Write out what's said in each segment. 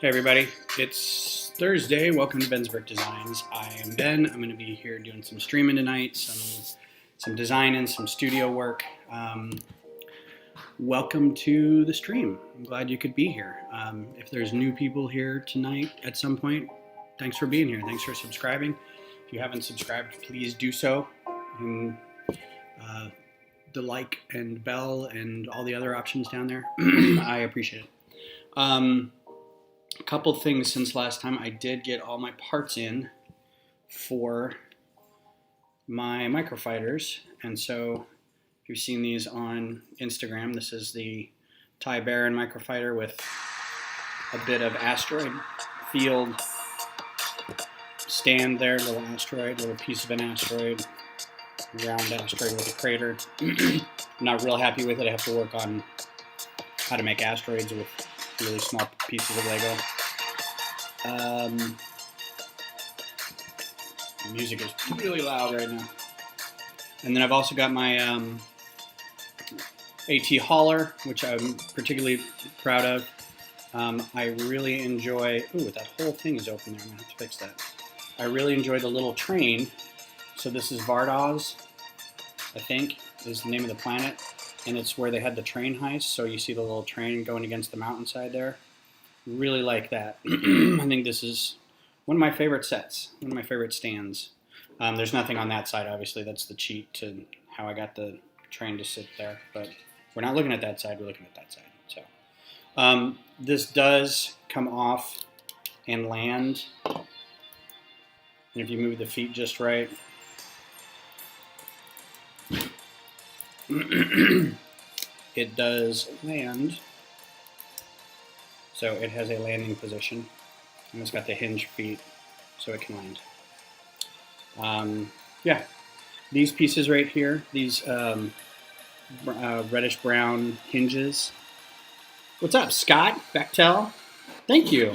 Hey everybody, it's Thursday. Welcome to Ben's Brick Designs. I am Ben. I'm going to be here doing some streaming tonight, some designing, some studio work. Welcome to the stream. I'm glad you could be here. If there's new people here tonight at some point, thanks for being here. Thanks for subscribing. If you haven't subscribed, please do so. And, the like and bell and all the other options down there. I appreciate it. A couple things since last time. I did get all my parts in for my Microfighters, and so if you've seen these on Instagram, this is the Ty Baron Microfighter with a bit of asteroid field stand there, little piece of an asteroid, round asteroid with a crater. I'm not real happy with it. I have to work on how to make asteroids with really small pieces of Lego. The music is really loud right now. And then I've also got my AT hauler, which I'm particularly proud of. I really enjoy... Ooh, that whole thing is open there. I'm going to have to fix that. I really enjoy the little train. So this is Vardoz, I think, is the name of the planet. And it's where they had the train heist. So you see the little train going against the mountainside there. Really like that. I think this is one of my favorite sets, one of my favorite stands. There's nothing on that side, obviously. That's the cheat to how I got the train to sit there. But we're not looking at that side, we're looking at that side. So this does come off and land. And if you move the feet just right, it does land. So it has a landing position, and it's got the hinge feet, so it can land. Yeah, these pieces right here, these reddish brown hinges. What's up, Scott Bechtel? Thank you.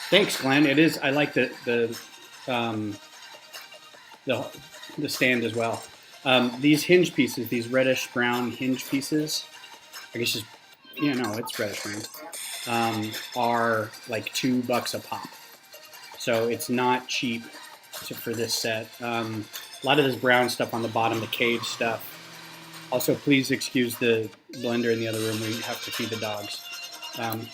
Thanks, Glenn. It is. I like the stand as well. These hinge pieces, these reddish brown hinge pieces, I guess just, no, it's reddish brown, are like $2 a pop. So it's not cheap for this set. A lot of this brown stuff on the bottom, the cage stuff. Also, please excuse the blender in the other room. We have to feed the dogs. And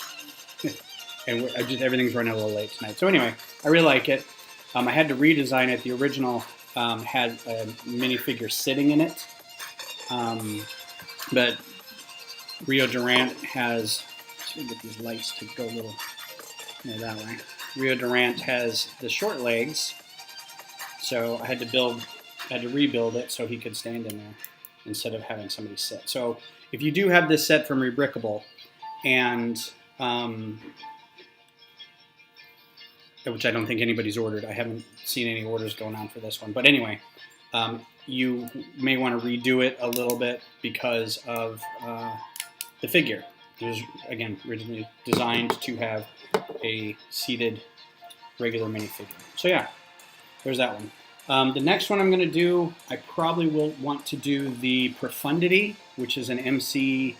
everything's running a little late tonight. So anyway, I really like it. I had to redesign it. The original had a minifigure sitting in it. But Rio Durant has, let's see, get these lights to go a little more that way. Rio Durant has the short legs, so I had to rebuild it so he could stand in there instead of having somebody sit. So if you do have this set from Rebrickable, and which I don't think anybody's ordered. I haven't seen any orders going on for this one. But anyway, you may want to redo it a little bit because of the figure. It was, again, originally designed to have a seated regular minifigure. So yeah, there's that one. The next one I'm going to do, I probably will want to do the Profundity, which is an MC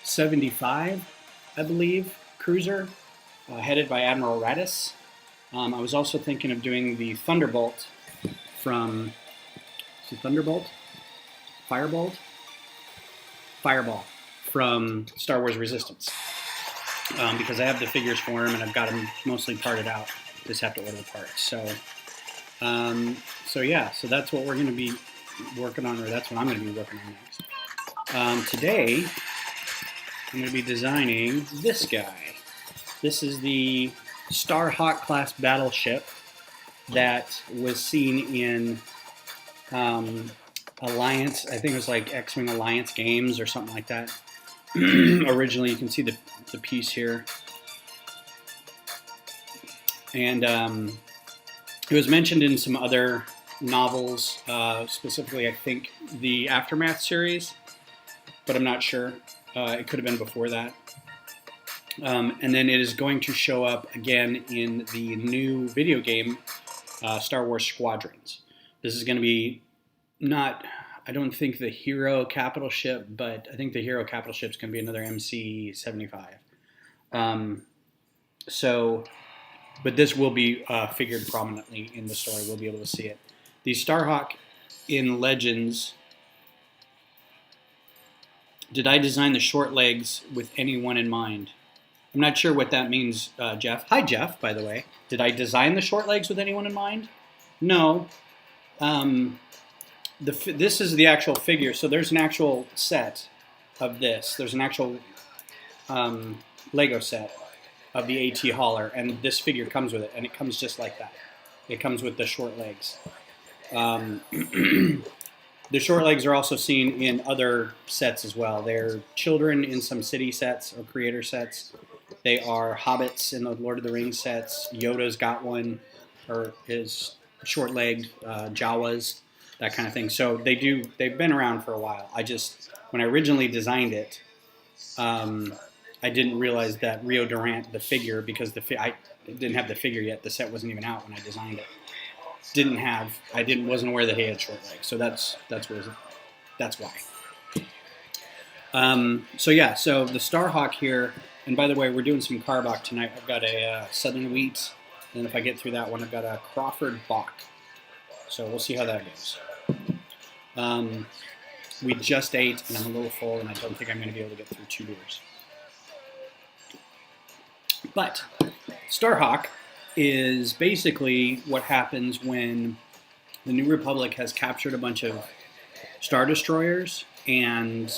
75, I believe, cruiser, headed by Admiral Radis. I was also thinking of doing the Thunderbolt from, is it Thunderbolt? Firebolt? Fireball from Star Wars Resistance. Because I have the figures for him and I've got them mostly parted out. Just have to order the parts. So yeah, so that's what we're going to be working on, or that's what I'm going to be working on next. Today, I'm going to be designing this guy. This is the Starhawk class battleship that was seen in Alliance, I think it was like X-Wing Alliance games or something like that. Originally, you can see the piece here. And it was mentioned in some other novels, specifically I think the Aftermath series, but I'm not sure. It could have been before that. And then it is going to show up again in the new video game, Star Wars Squadrons. This is going to be not, I don't think the hero capital ship, but I think the hero capital ship is going to be another MC-75. But this will be figured prominently in the story. We'll be able to see it. The Starhawk in Legends. Did I design the short legs with anyone in mind? I'm not sure what that means, Jeff. Hi, Jeff, by the way. Did I design the short legs with anyone in mind? No. This is the actual figure. So there's an actual set of this. There's an actual Lego set of the AT hauler, and this figure comes with it, and it comes just like that. It comes with the short legs. The short legs are also seen in other sets as well. They're children in some city sets or creator sets. They are hobbits in the Lord of the Rings sets. Yoda's got one, or his short-legged Jawas, that kind of thing. So they've been around for a while. When I originally designed it, I didn't realize that Rio Durant, the figure, because I didn't have the figure yet. The set wasn't even out when I designed it. Wasn't aware that he had short legs. So that's why. So the Starhawk here, and by the way, we're doing some Carbach tonight. I've got a Southern Wheat, and if I get through that one, I've got a Crawford Bach. So we'll see how that goes. We just ate, and I'm a little full, and I don't think I'm going to be able to get through 2 beers. But Starhawk is basically what happens when the New Republic has captured a bunch of Star Destroyers and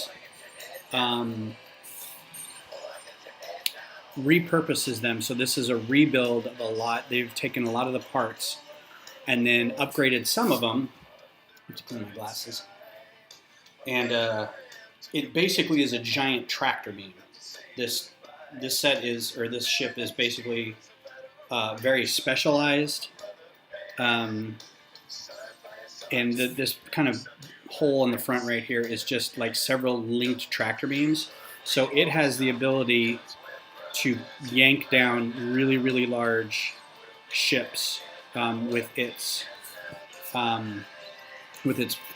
repurposes them. So this is a rebuild of a lot. They've taken a lot of the parts and then upgraded some of them. I have to clean my glasses. And it basically is a giant tractor beam. This ship is basically very specialized, and this kind of hole in the front right here is just like several linked tractor beams. So it has the ability to yank down really, really large ships with its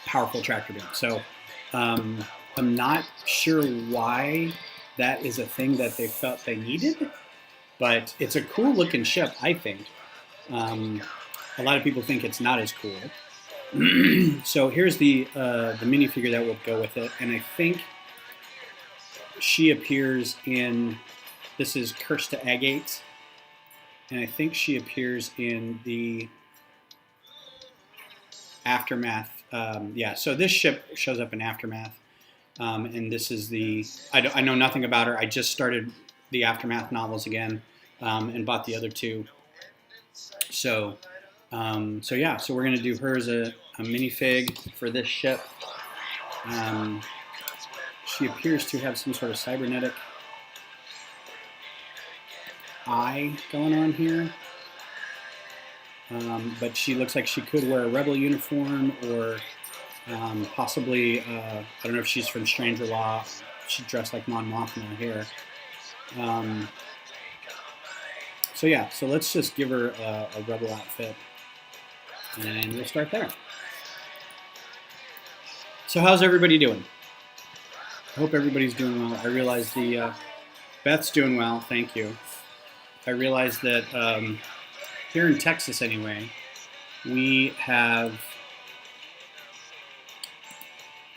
powerful tractor beam. So I'm not sure why that is a thing that they felt they needed, but it's a cool looking ship, I think. A lot of people think it's not as cool. So here's the minifigure that will go with it, and I think she appears in, this is Kirsta Agate, and I think she appears in the Aftermath. So this ship shows up in Aftermath, and this is I know nothing about her. I just started the Aftermath novels again, and bought the other 2. So we're going to do her as a minifig for this ship. She appears to have some sort of cybernetic eye going on here. But she looks like she could wear a rebel uniform, or possibly, I don't know if she's from Stranger Law. She's dressed like Mon Mothma here. So let's just give her a rebel outfit, and we'll start there. So how's everybody doing? I hope everybody's doing well. I realize Beth's doing well, thank you. I realize that here in Texas anyway, we have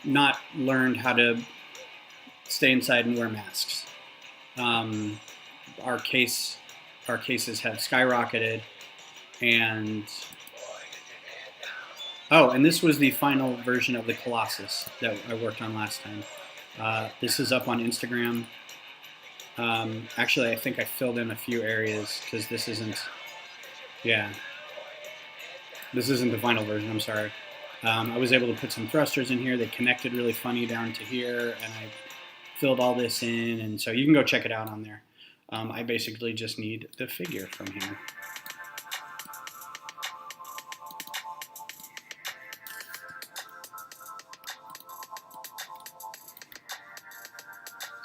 not learned how to stay inside and wear masks. Our cases have skyrocketed, and this was the final version of the Colossus that I worked on last time. This is up on Instagram. Actually, I think I filled in a few areas because this isn't the final version, I'm sorry. I was able to put some thrusters in here. They connected really funny down to here, and I filled all this in, and so you can go check it out on there. I basically just need the figure from here.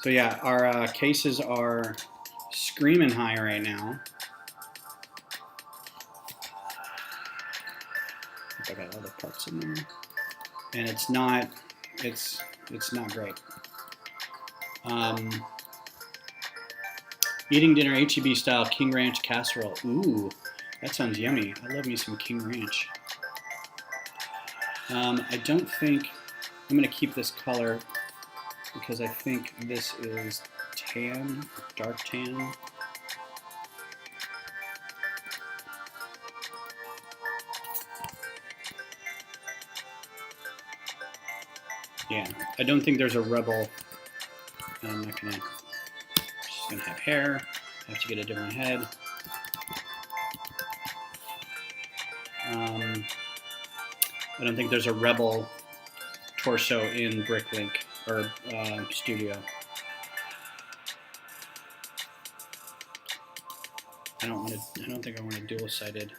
So yeah, our cases are screaming high right now. I think I got other parts in there, and it's not great. Eating dinner HEB style King Ranch casserole. Ooh, that sounds yummy. I love me some King Ranch. I don't think I'm going to keep this color because I think this is tan, dark tan. Yeah, I don't think there's a Rebel. I'm not gonna. She's gonna have hair. I have to get a different head. I don't think there's a Rebel torso in Bricklink or Studio. I don't think I want a dual-sided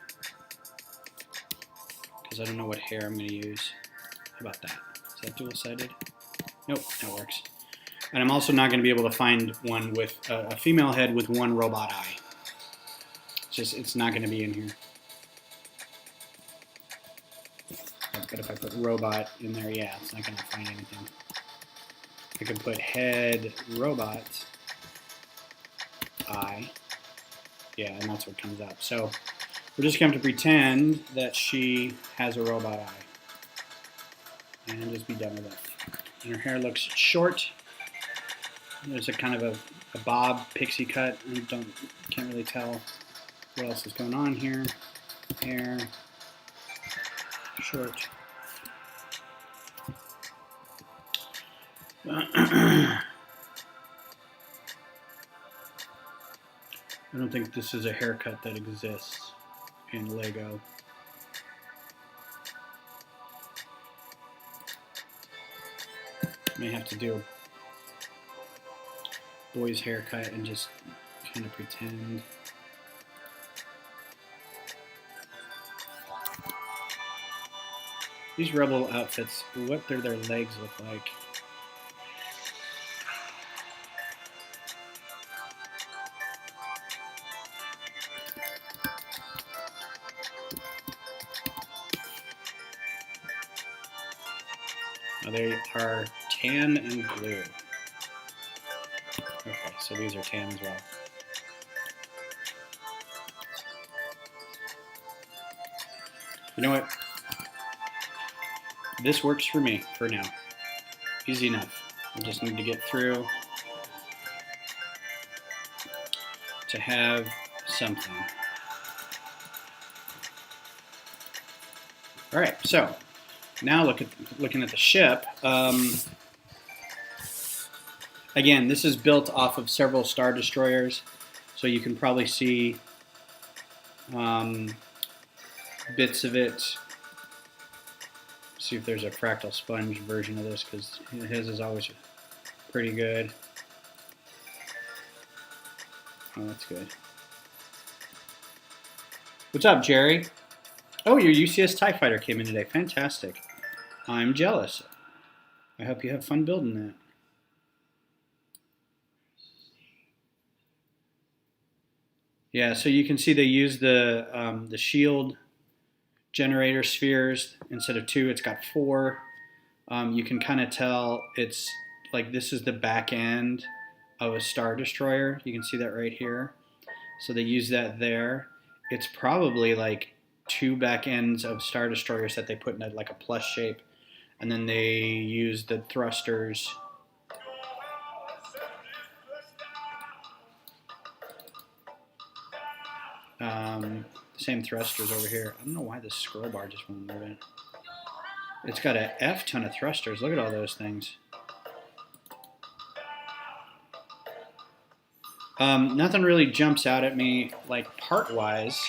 because I don't know what hair I'm going to use. How about that? Is that dual-sided? Nope, that works. And I'm also not going to be able to find one with a female head with one robot eye. It's not going to be in here. But if I put robot in there, yeah, it's not going to find anything. I could put head robot eye. Yeah, and that's what comes up. So we're just going to pretend that she has a robot eye. And just be done with it. And her hair looks short. There's a kind of a bob pixie cut. I can't really tell what else is going on here. Hair, short. I don't think this is a haircut that exists in Lego. May have to do a boy's haircut and just kind of pretend. These Rebel outfits, what do their legs look like? They are tan and blue. Okay, so these are tan as well. You know what? This works for me for now. Easy enough. I just need to get through to have something. All right, so now looking at the ship. Again, this is built off of several Star Destroyers, so you can probably see bits of it. See if there's a Fractal Sponge version of this, because his is always pretty good. Oh, that's good. What's up, Jerry? Oh, your UCS TIE Fighter came in today. Fantastic. I'm jealous. I hope you have fun building that. Yeah, so you can see they use the shield generator spheres. Instead of 2, it's got 4. You can kind of tell it's like this is the back end of a Star Destroyer. You can see that right here. So they use that there. It's probably like 2 back ends of Star Destroyers that they put in like a plus shape, and then they use the thrusters. Same thrusters over here. I don't know why this scroll bar just won't move in. It's got a F ton of thrusters. Look at all those things. Nothing really jumps out at me like part-wise.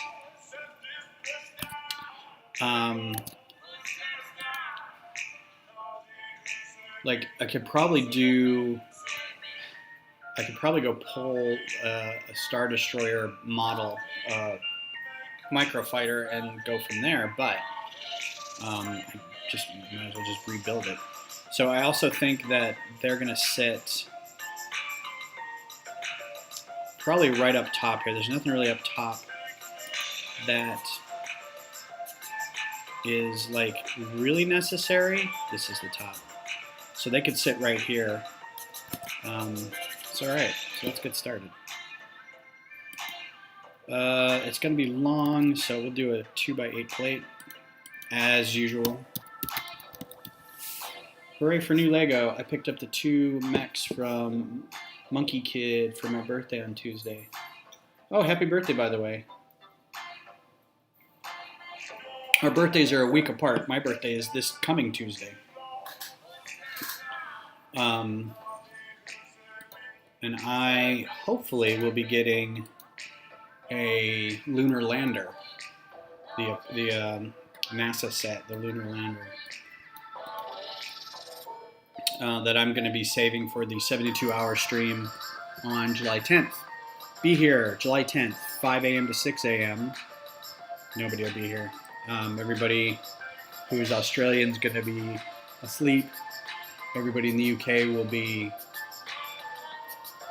Like I could probably go pull a Star Destroyer model Microfighter and go from there, but I just might as well just rebuild it. So I also think that they're gonna sit probably right up top here. There's nothing really up top that is like really necessary. This is the top. So they could sit right here. It's all right. So let's get started. It's going to be long, so we'll do a 2x8 plate, as usual. Hooray for new Lego. I picked up the 2 mechs from Monkey Kid for my birthday on Tuesday. Oh, happy birthday, by the way. Our birthdays are a week apart. My birthday is this coming Tuesday. And I hopefully will be getting a lunar lander, the NASA set, the lunar lander, that I'm going to be saving for the 72-hour stream on July 10th. Be here, July 10th, 5 a.m. to 6 a.m. Nobody will be here. Everybody who is Australian is going to be asleep. Everybody in the UK will be,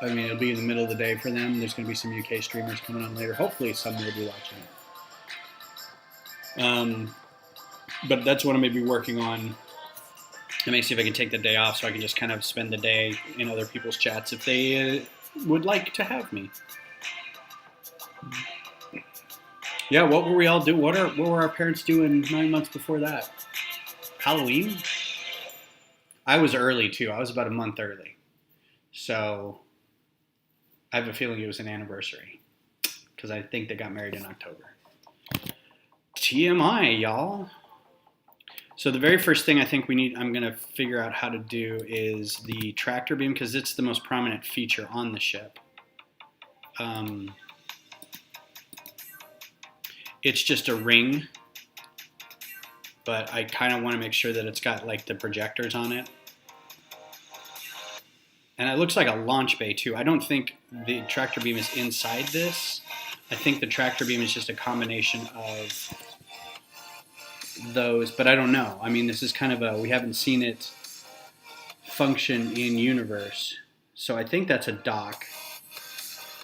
it'll be in the middle of the day for them. There's going to be some UK streamers coming on later. Hopefully some will be watching it. But that's what I'm going to be working on. I may see if I can take the day off so I can just kind of spend the day in other people's chats if they would like to have me. Yeah, what were we all doing? What were our parents doing 9 months before that? Halloween? I was early too. I was about a month early. So I have a feeling it was an anniversary because I think they got married in October. TMI, y'all. So the very first thing I think I'm going to figure out how to do is the tractor beam because it's the most prominent feature on the ship. It's just a ring, but I kind of want to make sure that it's got like the projectors on it. And it looks like a launch bay too. I don't think the tractor beam is inside this. I think the tractor beam is just a combination of those, but I don't know. I mean, this is kind of we haven't seen it function in universe. So I think that's a dock.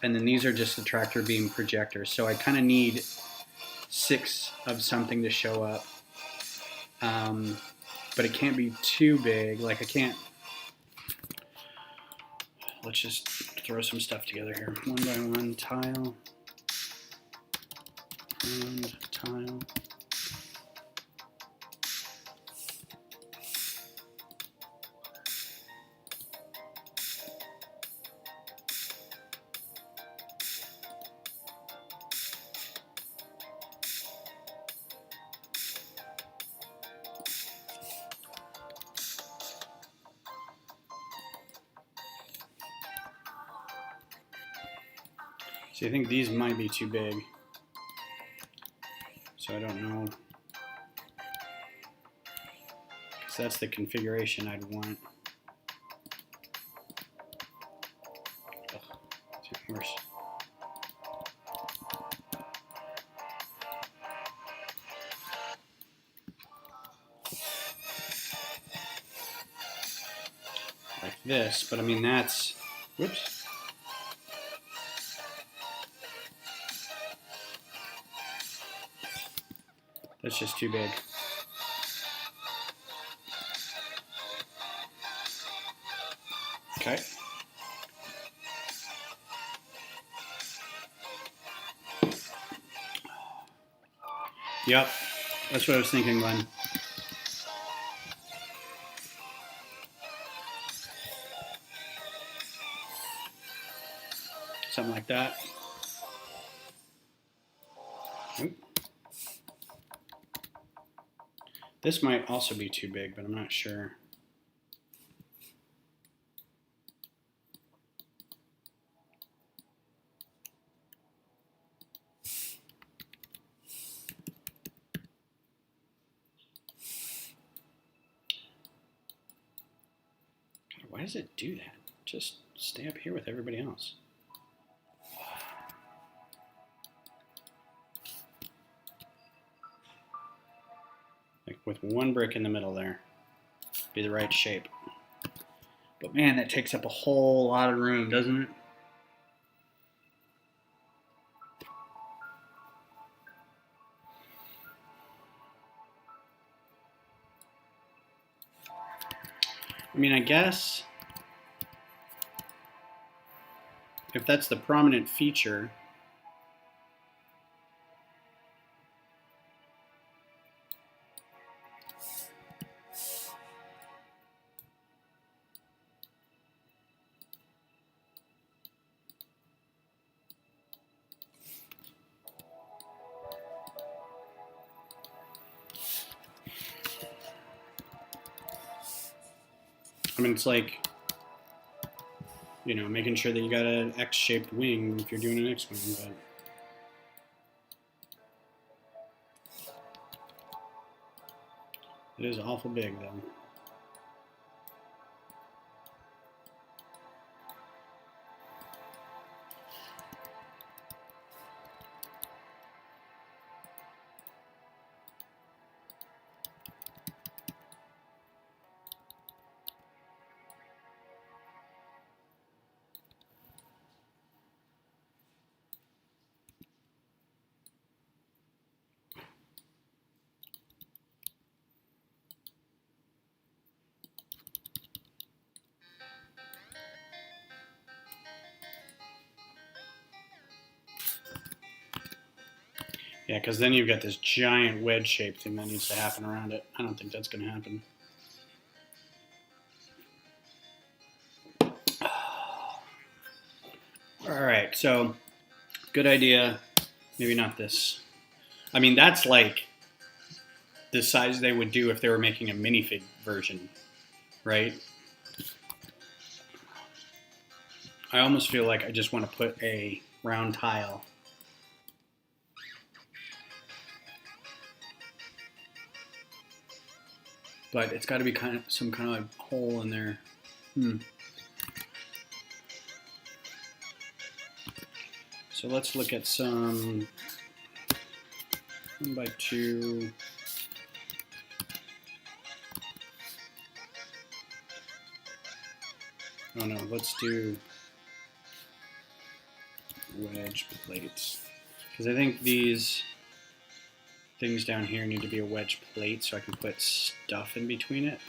And then these are just the tractor beam projectors. So I kind of need 6 of something to show up. But it can't be too big. Like I can't. Let's just throw some stuff together here. 1 by 1 tile. And tile. See, I think these might be too big. So I don't know. Because that's the configuration I'd want. Ugh, it's even worse. Like this, but I mean that's, whoops. That's just too big. Okay. Yep, that's what I was thinking, Glenn. Something like that. Oop. This might also be too big, but I'm not sure. God, why does it do that? Just stay up here with everybody else. Like with 1 brick in the middle there. Be the right shape. But man, that takes up a whole lot of room, doesn't it? I mean, I guess if that's the prominent feature, I mean, it's like, you know, making sure that you got an X-shaped wing if you're doing an X-wing, but it is awful big, though. Yeah, because then you've got this giant wedge-shaped thing that needs to happen around it. I don't think that's going to happen. All right, so good idea. Maybe not this. I mean, that's like the size they would do if they were making a minifig version, right? I almost feel like I just want to put a round tile. But it's got to be kind of some kind of like hole in there. So let's look at some 1x2. Oh no, let's do wedge plates. Because I think these things down here need to be a wedge plate so I can put stuff in between it.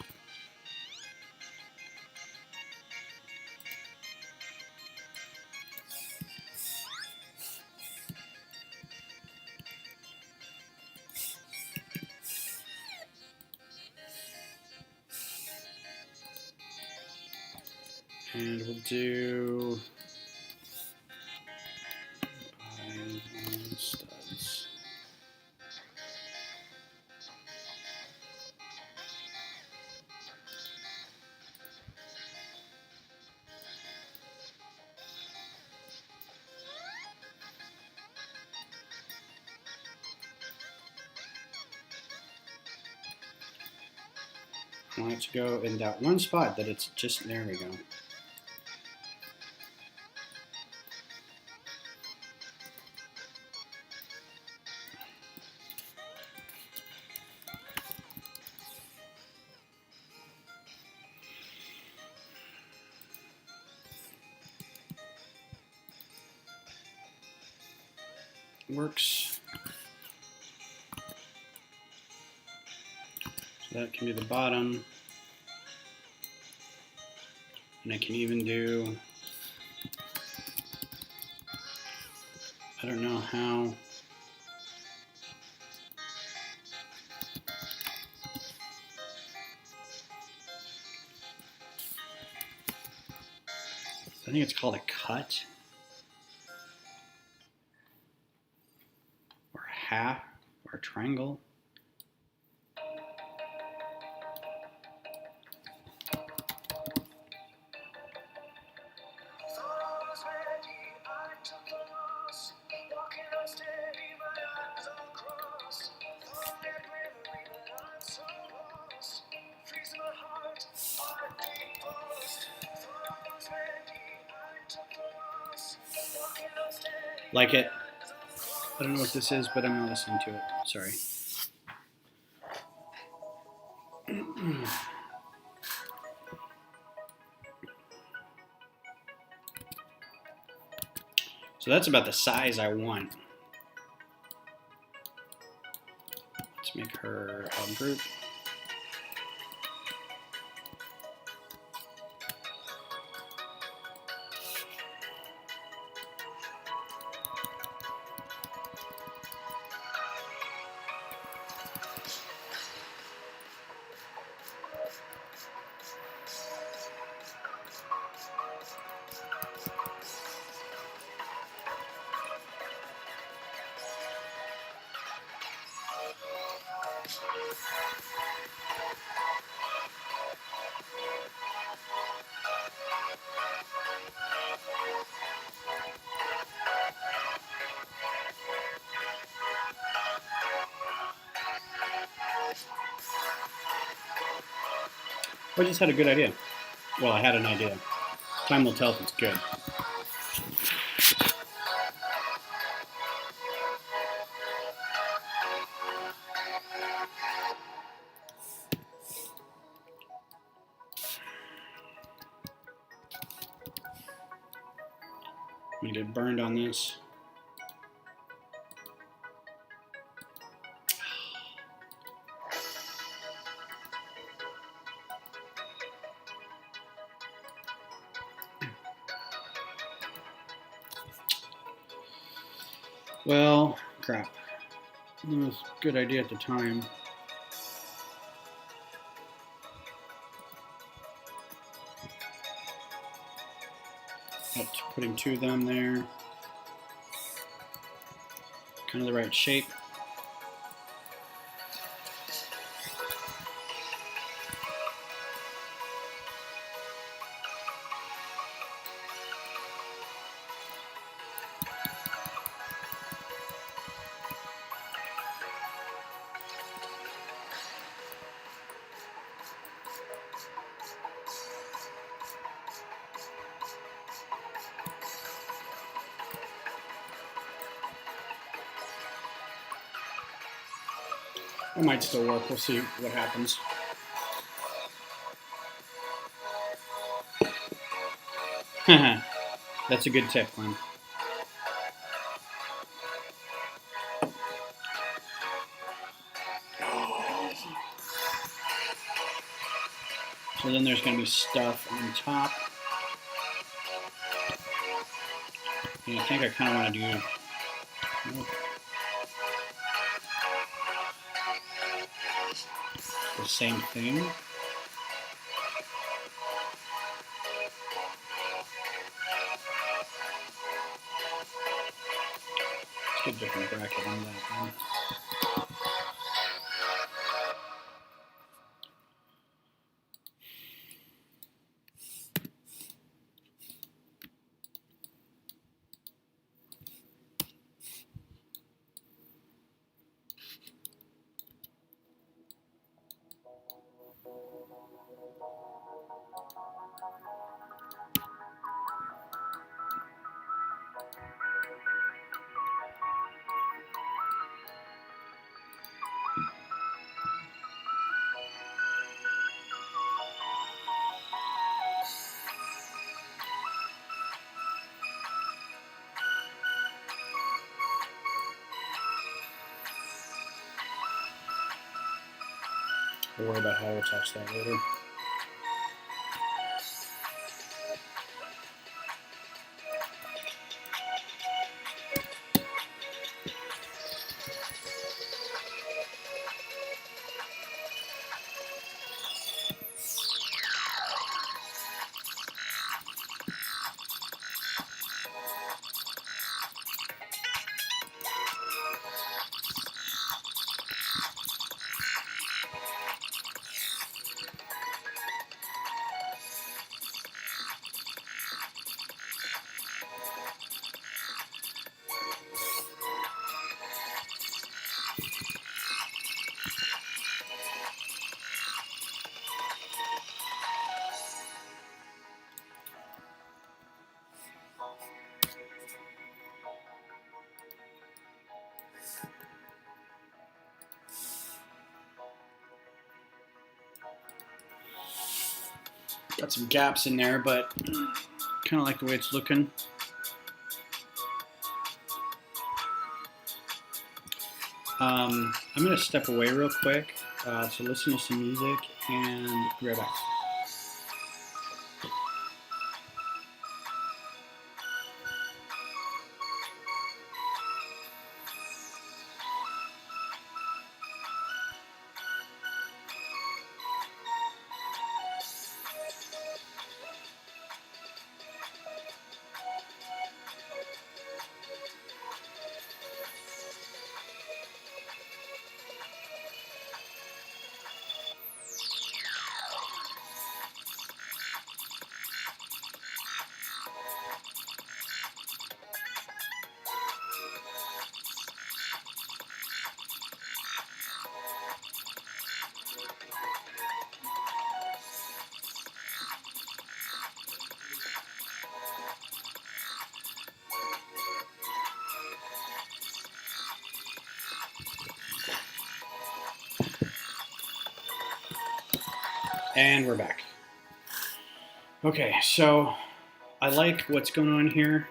And we'll do studs. I want it to go in that one spot that it's just, there we go. Works. So that can be the bottom. And I can even do, I don't know how. I think it's called a cut. Or a half, or a triangle. Like it. I don't know what this is, but I'm not listening to it. Sorry. So that's about the size I want. Let's make her a group. I just had a good idea. Well, I had an idea. Time will tell if it's good. I'm gonna get burned on this. Well, crap. It was a good idea at the time. But putting 2 of them there. Kind of the right shape. It might still work. We'll see what happens. That's a good tip, Glenn. So then there's going to be stuff on top. And I think I kind of want to do the same thing. Let's get a different bracket on that one. We'll worry about how to attach that later. Got some gaps in there, but kind of like the way it's looking. I'm going to step away real quick, so listen to some music and be right back. And we're back. Okay, so I like what's going on here.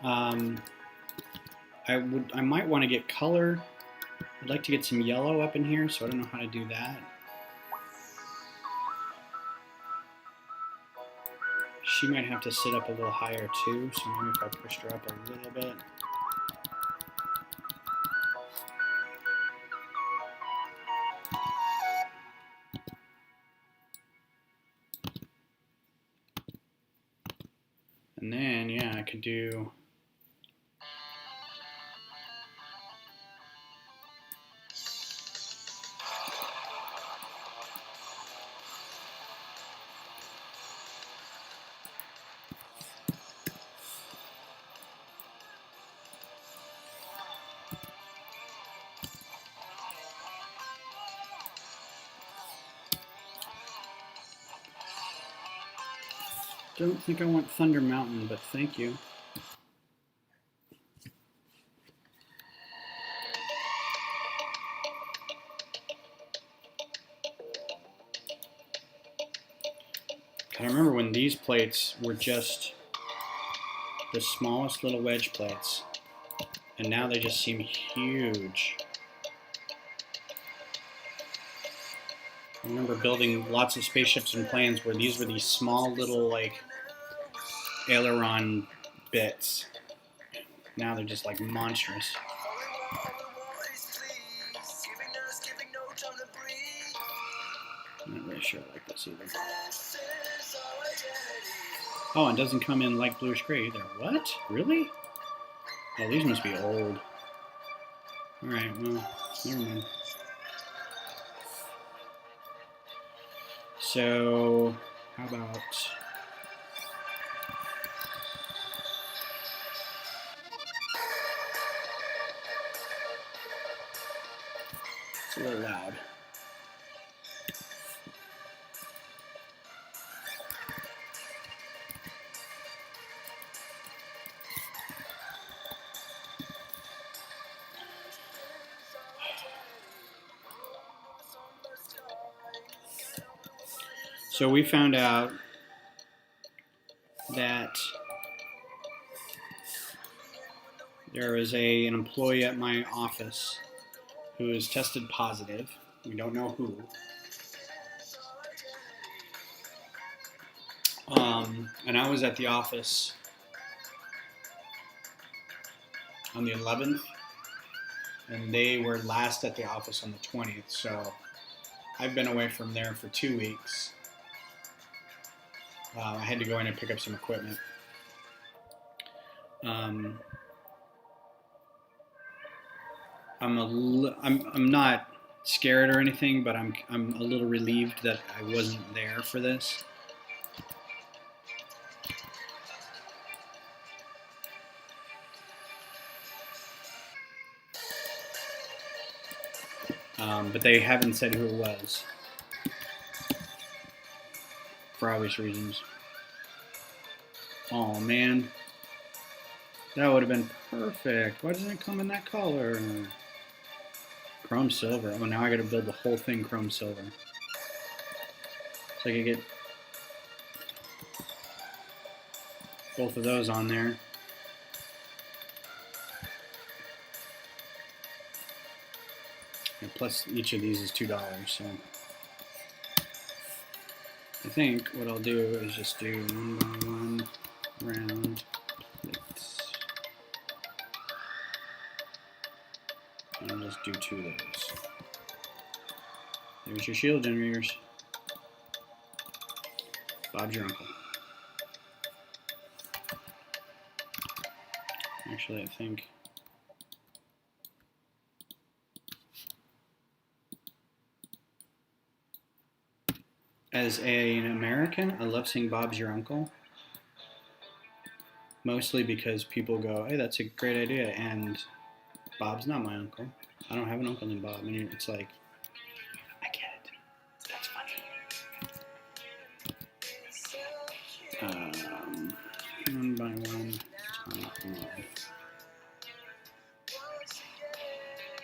I might want to get color. I'd like to get some yellow up in here, so I don't know how to do that. She might have to sit up a little higher too, so maybe if I pushed her up a little bit. And then, yeah, I could do... Don't think I want Thunder Mountain, but thank you. I remember when these plates were just the smallest little wedge plates, and now they just seem huge. I remember building lots of spaceships and planes where these were these small little like aileron bits. Now they're just like monstrous. I'm not really sure I like this either. Oh, it doesn't come in light bluish gray either. What? Really? Oh, these must be old. Alright, well, never mind. So, how about... It's a little loud. So we found out that there is an employee at my office who is tested positive. We don't know who. And I was at the office on the 11th, and they were last at the office on the 20th. So I've been away from there for 2 weeks. I had to go in and pick up some equipment. I'm not scared or anything, but I'm a little relieved that I wasn't there for this. But they haven't said who it was, for obvious reasons. Oh man, that would have been perfect. Why doesn't it come in that color? Chrome silver. Oh, now I gotta build the whole thing chrome silver. So I can get both of those on there. And plus each of these is $2, so I think what I'll do is just do 1 by 1 round plates. And I'll just do 2 of those. There's your shield generators. Bob's your uncle. Actually, I think as an American, I love saying Bob's your uncle. Mostly because people go, hey, that's a great idea, and Bob's not my uncle. I don't have an uncle named Bob. And it's like, I get it. That's funny. 1 by 1, top off.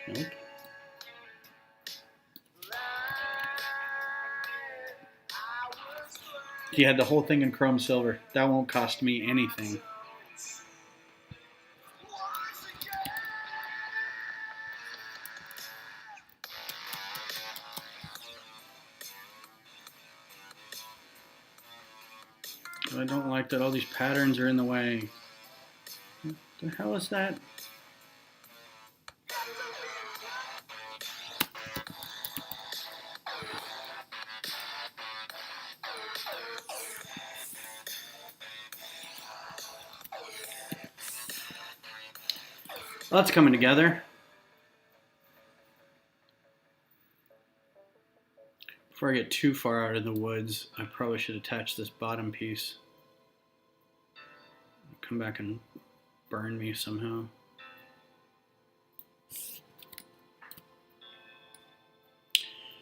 Nope. He had the whole thing in chrome silver. That won't cost me anything. I don't like that all these patterns are in the way. What the hell is that? Well, that's coming together. Before I get too far out in the woods, I probably should attach this bottom piece. Come back and burn me somehow.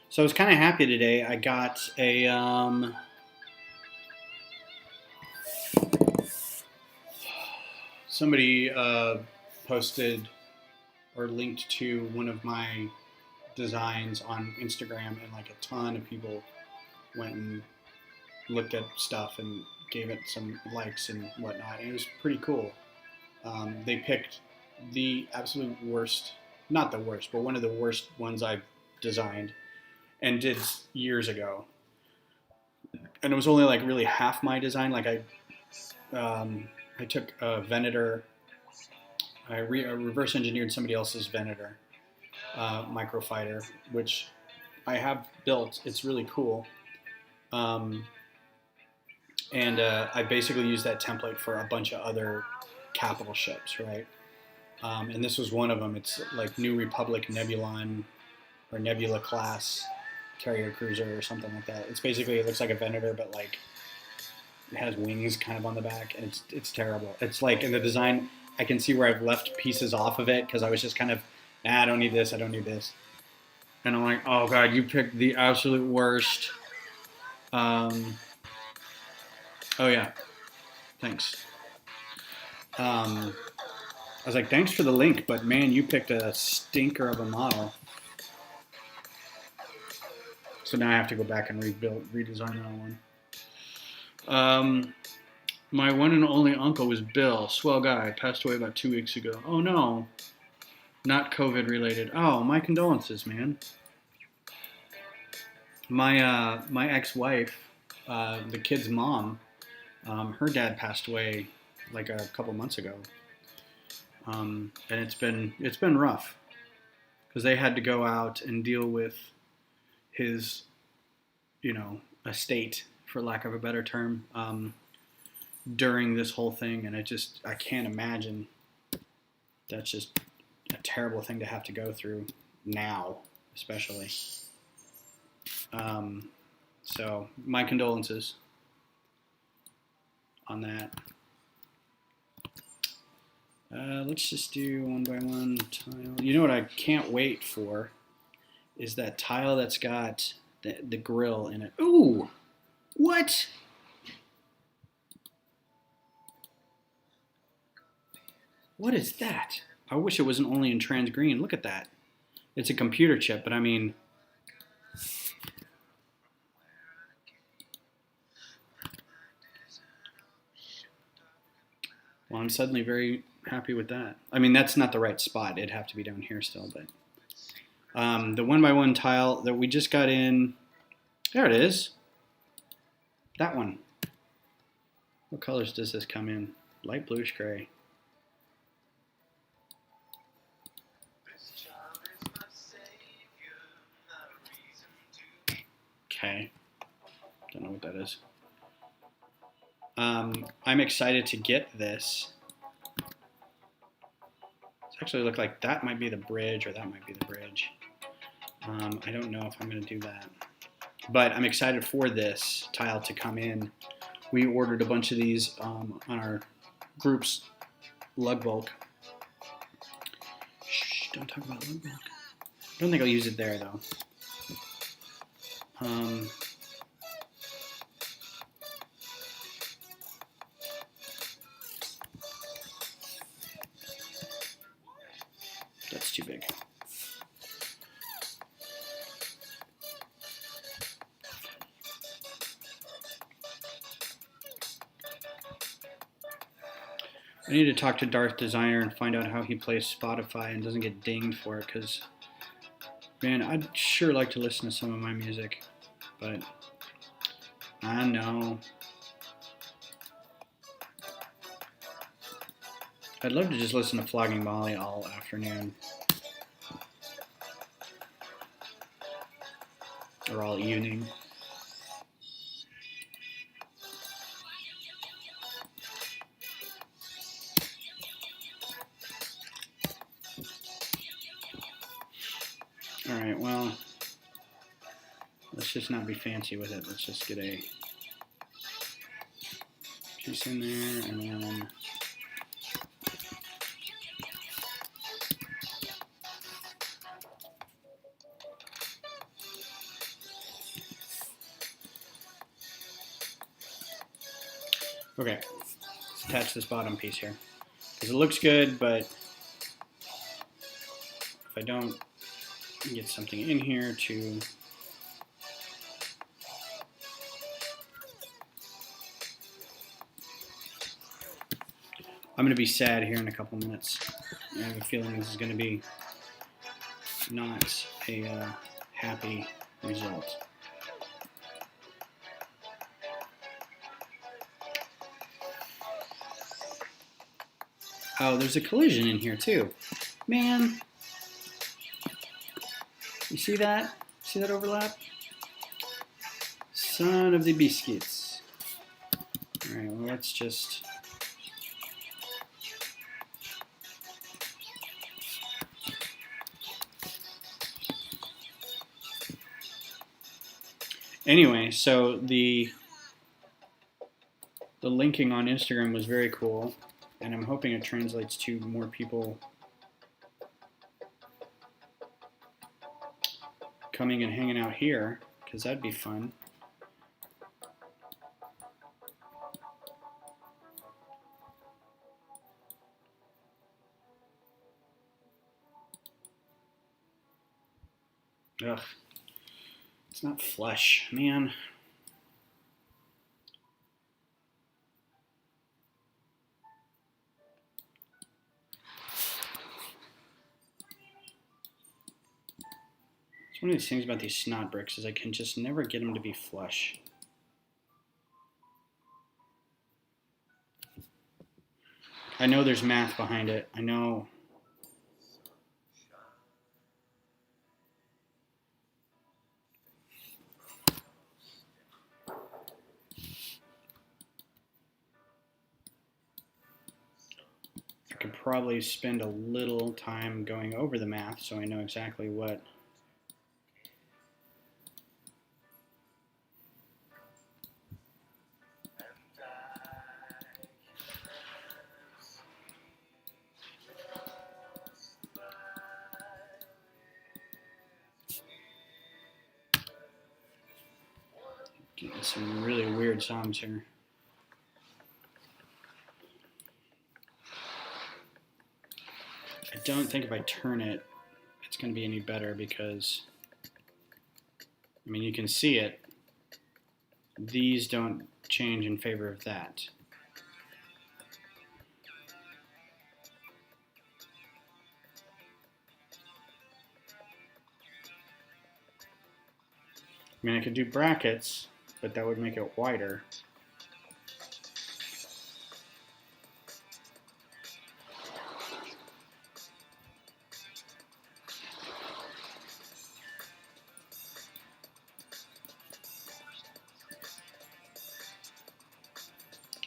So I was kind of happy today. I got a somebody posted or linked to one of my designs on Instagram, and like a ton of people went and looked at stuff and gave it some likes and whatnot, and it was pretty cool. They picked the absolute worst, not the worst, but one of the worst ones I've designed and did years ago. And it was only like really half my design. Like I took a Venator, I reverse engineered somebody else's Venator Microfighter, which I have built. It's really cool. And I basically used that template for a bunch of other capital ships, right? And this was one of them. It's like New Republic Nebulon or Nebula class carrier cruiser or something like that. It's basically, it looks like a Venator, but like it has wings kind of on the back, and it's terrible. It's like in the design, I can see where I've left pieces off of it because I was just kind of, I don't need this, I don't need this. And I'm like, oh God, you picked the absolute worst. Oh yeah, thanks. I was like, thanks for the link, but man, you picked a stinker of a model. So now I have to go back and redesign that one. My one and only uncle was Bill, swell guy, passed away about 2 weeks ago. Oh no, not COVID related. Oh, my condolences, man. My ex-wife, the kid's mom, her dad passed away like a couple months ago, and it's been rough because they had to go out and deal with his, estate, for lack of a better term, during this whole thing, and I can't imagine. That's just a terrible thing to have to go through now, especially. So my condolences on that. Let's just do one by one tile. You know what I can't wait for is that tile that's got the grill in it. Ooh, what? What is that? I wish it wasn't only in trans green. Look at that. It's a computer chip, but I mean, well, I'm suddenly very happy with that. I mean, that's not the right spot. It'd have to be down here still, but the one by one tile that we just got in, there it is. That one. What colors does this come in? Light bluish gray. Okay. Don't know what that is. I'm excited to get this. It actually look like that might be the bridge, or that might be the bridge. I don't know if I'm going to do that. But I'm excited for this tile to come in. We ordered a bunch of these on our group's lug bulk. Shh, don't talk about lug bulk. I don't think I'll use it there, though. That's too big. I need to talk to Darth Designer and find out how he plays Spotify and doesn't get dinged for it, because, man, I'd sure like to listen to some of my music, but I know. I'd love to just listen to Flogging Molly all afternoon. Or all evening. Alright, well, let's just not be fancy with it. Let's just get a piece in there, and then okay, let's attach this bottom piece here. Because it looks good, but if I don't get something in here to I'm going to be sad here in a couple minutes. I have a feeling this is going to be not a happy result. Oh, there's a collision in here too. Man. You see that? See that overlap? Son of the biscuits. Alright, well, let's just... Anyway, so the linking on Instagram was very cool, and I'm hoping it translates to more people coming and hanging out here, because that'd be fun. Ugh. It's not flush, man. It's one of these things about these snot bricks is I can just never get them to be flush. I know there's math behind it. I know. I could probably spend a little time going over the math so I know exactly what getting some really weird sounds here. I don't think if I turn it, it's going to be any better because, I mean, you can see it. These don't change in favor of that. I mean, I could do brackets, but that would make it wider.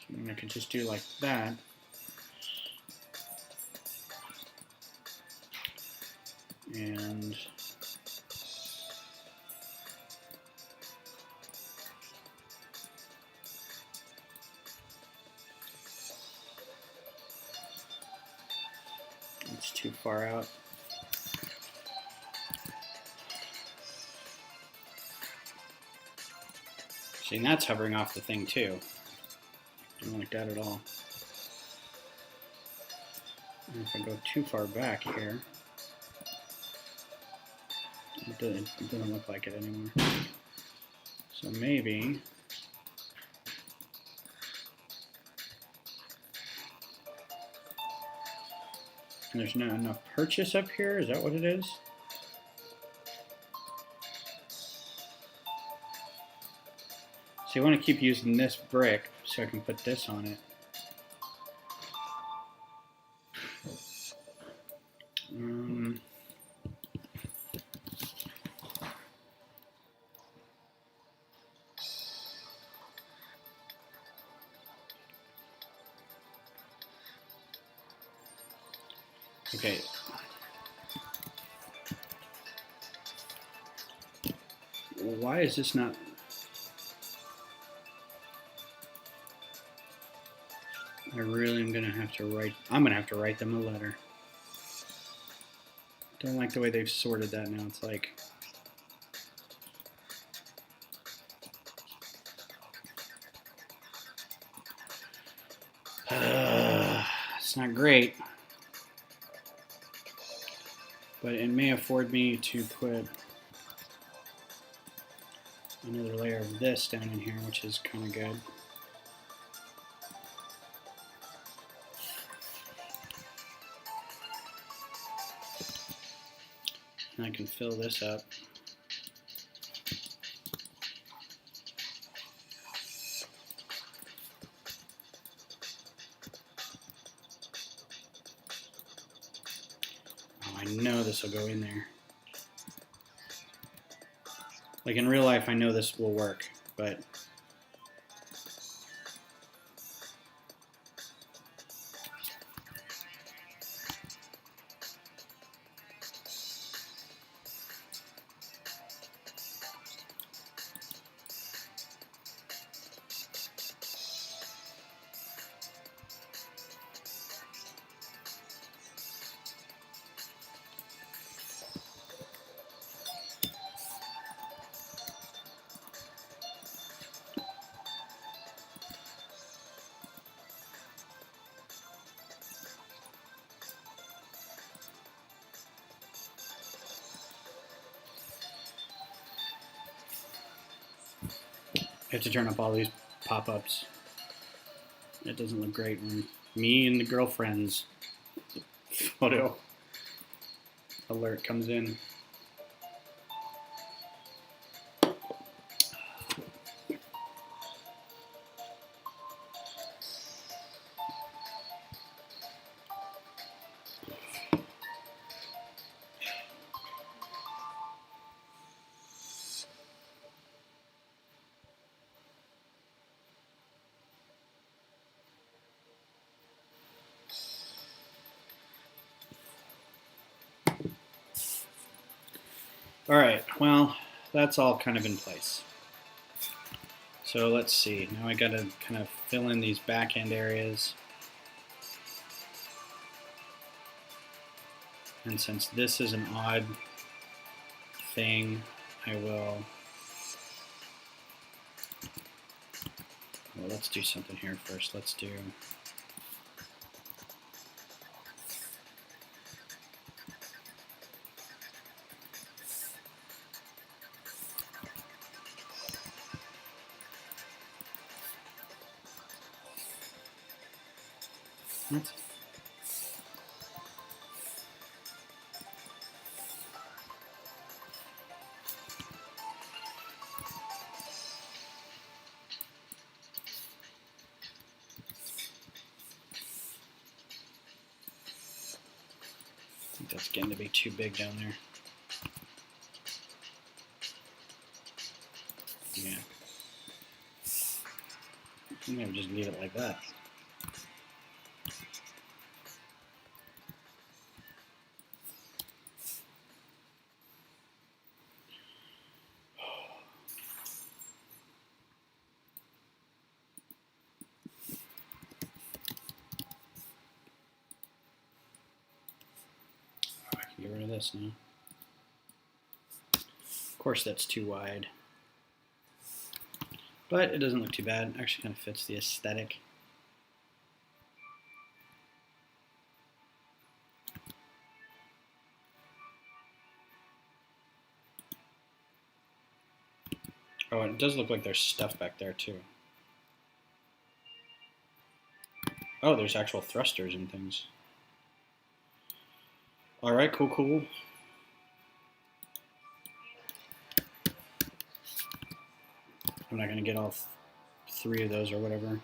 And I could just do like that. And it's too far out. See, and that's hovering off the thing too. Don't like that at all. And if I go too far back here, it doesn't look like it anymore. So maybe And there's not enough purchase up here. Is that what it is? So you want to keep using this brick so I can put this on it. Okay. Why is this not? I really am gonna have to write. I'm gonna have to write them a letter. Don't like the way they've sorted that now. It's like. It's not great. But it may afford me to put another layer of this down in here, which is kind of good. And I can fill this up. Oh, I know this will go in there. Like in real life, I know this will work, but I have to turn up all these pop-ups. It doesn't look great when me and the girlfriend's photo alert comes in. All right, well, that's all kind of in place. So let's see. Now I got to kind of fill in these back end areas. And since this is an odd thing, I will. Well, let's do something here first. Let's do. What? I think that's getting to be too big down there. Yeah. I'm gonna just leave it like that. Get rid of this now. Of course that's too wide. But it doesn't look too bad. It actually kind of fits the aesthetic. Oh, and it does look like there's stuff back there too. Oh, there's actual thrusters and things. All right, cool, cool. I'm not gonna get all 3 of those or whatever.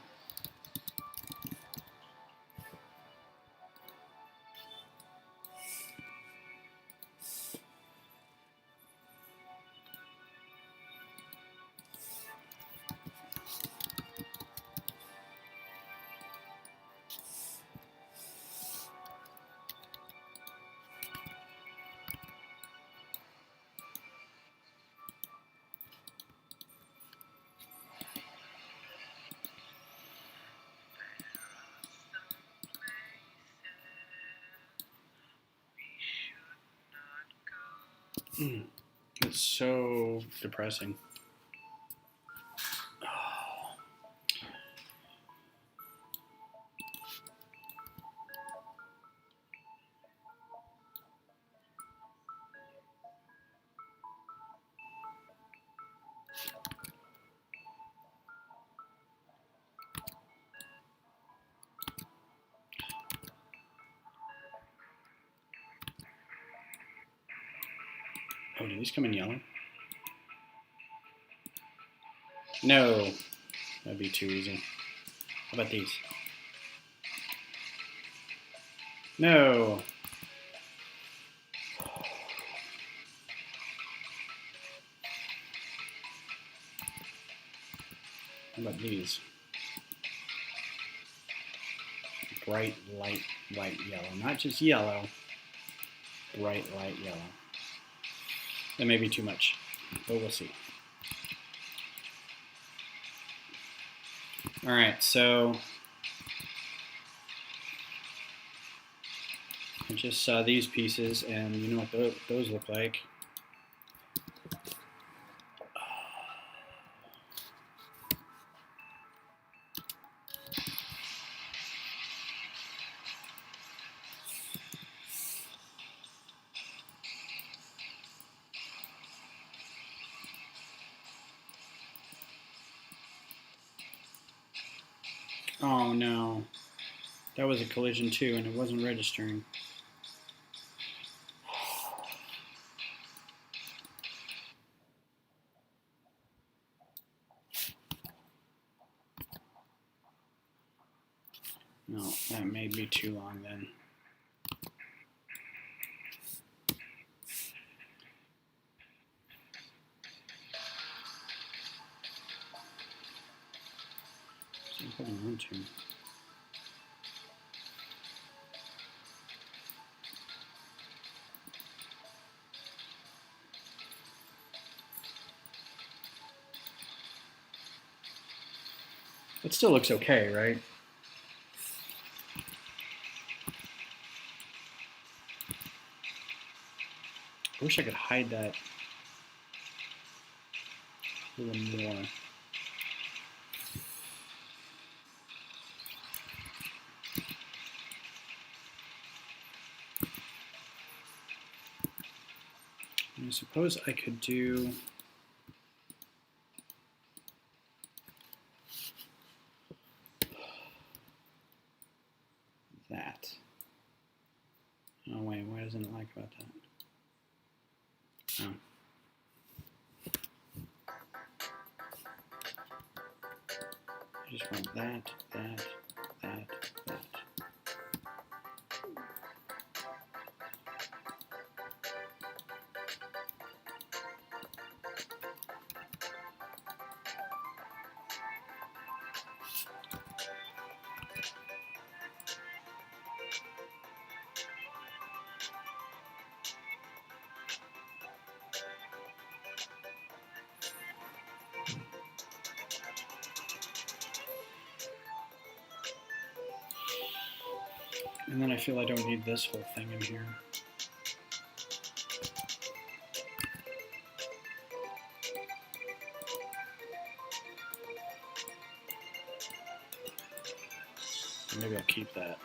It's so depressing. Oh, did these come in yellow? No, that'd be too easy. How about these? No. How about these? Bright, light yellow. Not just yellow. Bright, light yellow. That may be too much, but we'll see. All right, so I just saw these pieces, and you know what those look like. Oh no, that was a collision too, and it wasn't registering. No, that may be too long then. I'm holding on to. It still looks okay, right? I wish I could hide that a little more. I suppose I could do that. Oh wait, why doesn't it like about that? Oh. I just want that, that, that, that. And then I feel I don't need this whole thing in here. Maybe I'll keep that.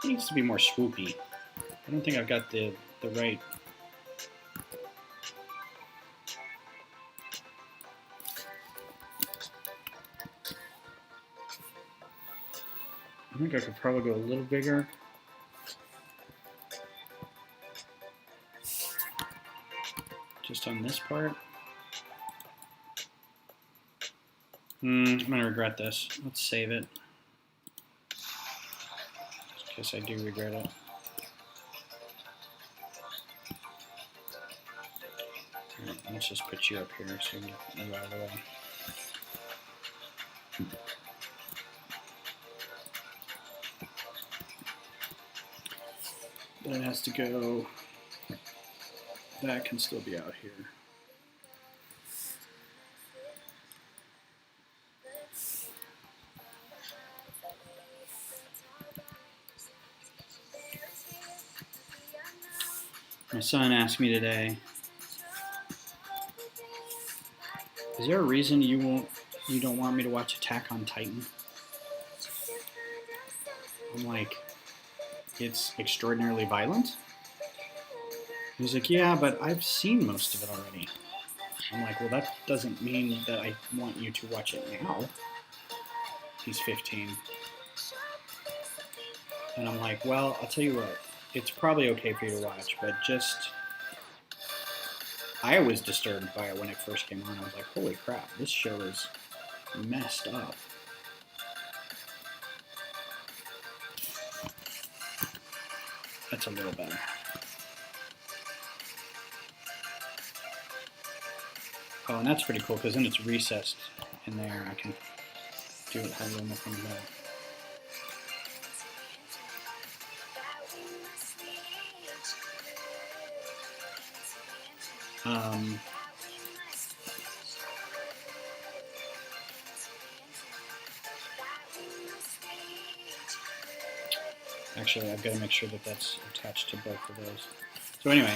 It needs to be more swoopy. I don't think I've got the right. think I could probably go a little bigger. Just on this part. I'm gonna regret this. Let's save it. Just in case I do regret it. Alright, let's just put you up here so we can move out of the way. That has to go. That can still be out here. My son asked me today, is there a reason you don't want me to watch Attack on Titan? I'm like, it's extraordinarily violent? He's like, yeah, but I've seen most of it already. I'm like, well, that doesn't mean that I want you to watch it now. He's 15. And I'm like, well, I'll tell you what, it's probably okay for you to watch, but just, I was disturbed by it when it first came on. I was like, holy crap, this show is messed up. That's a little better. Oh, and that's pretty cool, because then it's recessed in there. I can do it have a little more fun with that. Actually, I've got to make sure that that's attached to both of those. So anyway,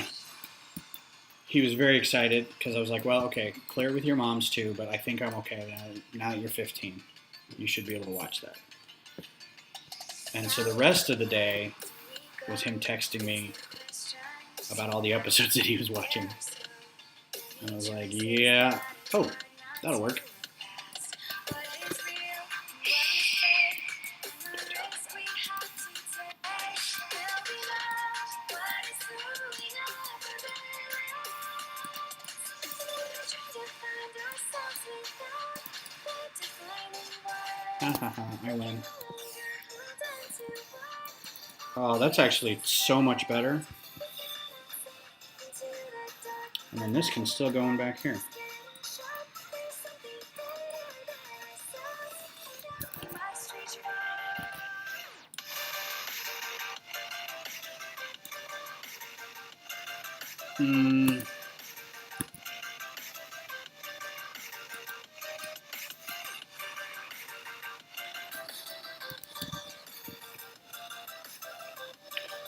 he was very excited because I was like, well, okay, clear it with your moms too, but I think I'm okay now that you're 15. You should be able to watch that. And so the rest of the day was him texting me about all the episodes that he was watching. And I was like, yeah, oh, that'll work. I win. Oh, that's actually so much better. And then this can still go in back here.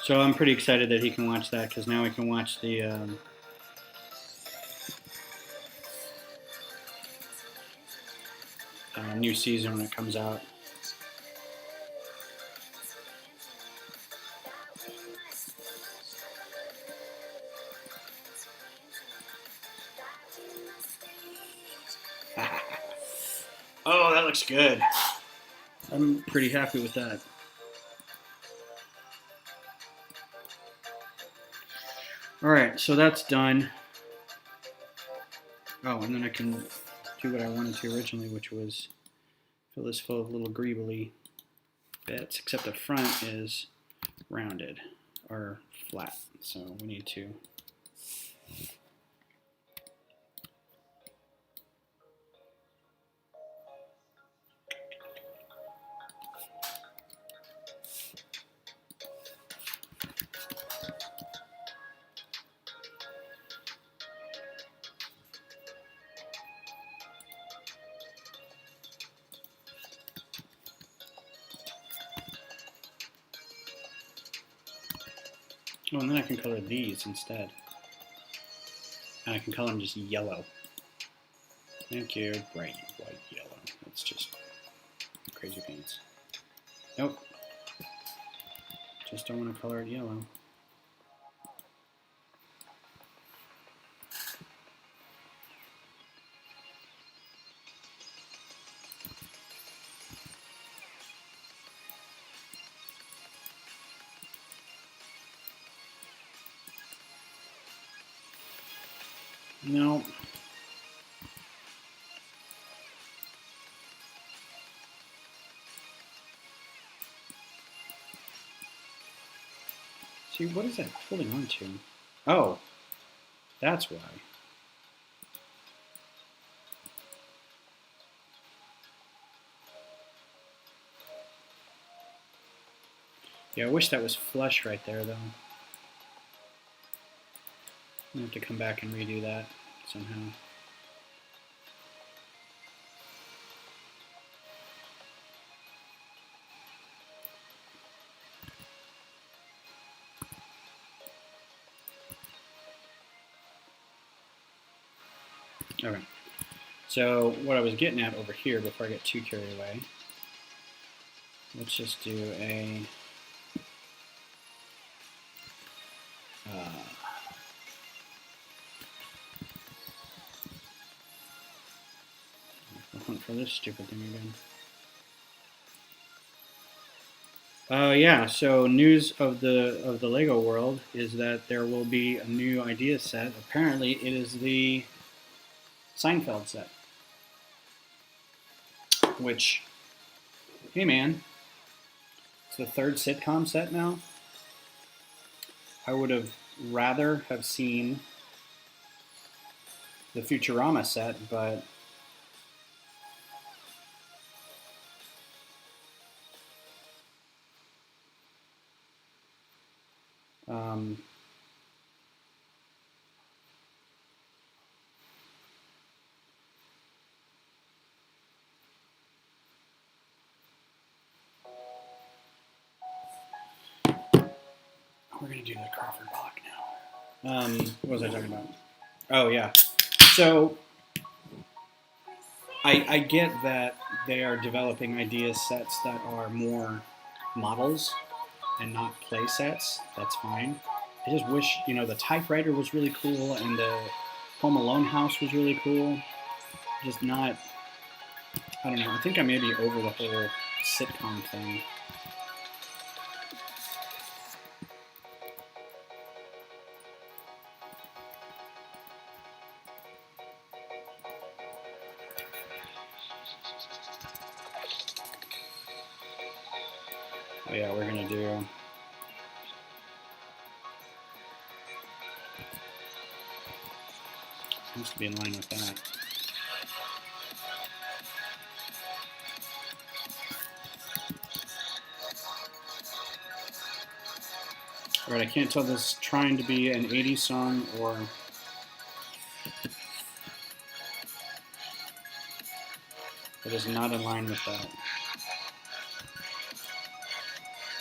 So I'm pretty excited that he can watch that, because now we can watch the new season when it comes out. Oh, that looks good. I'm pretty happy with that. Alright, so that's done. Oh, and then I can do what I wanted to originally, which was fill this full of little greebly bits, except the front is rounded, or flat, so we need to oh, and then I can color these instead. And I can color them just yellow. Thank you. Bright white yellow. That's just crazy pants. Nope. Just don't want to color it yellow. No. See, what is that holding on to? Oh, that's why. Yeah, I wish that was flush right there, though. I have to come back and redo that somehow. All right. So what I was getting at over here before I get too carried away, let's just do a hunt for this stupid thing again. Yeah, so news of the Lego world is that there will be a new idea set. Apparently, it is the Seinfeld set. Which, hey man, it's the third sitcom set now. I would have rather have seen the Futurama set, but we're going to do the Crawford block now. What was I talking about? Oh, yeah. So I get that they are developing idea sets that are more models and not play sets. That's fine. I just wish, the typewriter was really cool and the Home Alone house was really cool. Just not, I don't know. I think I may be over the whole sitcom thing. Oh yeah, we're gonna do seems to be in line with that. Alright, I can't tell if this is trying to be an 80s song or it is not in line with that.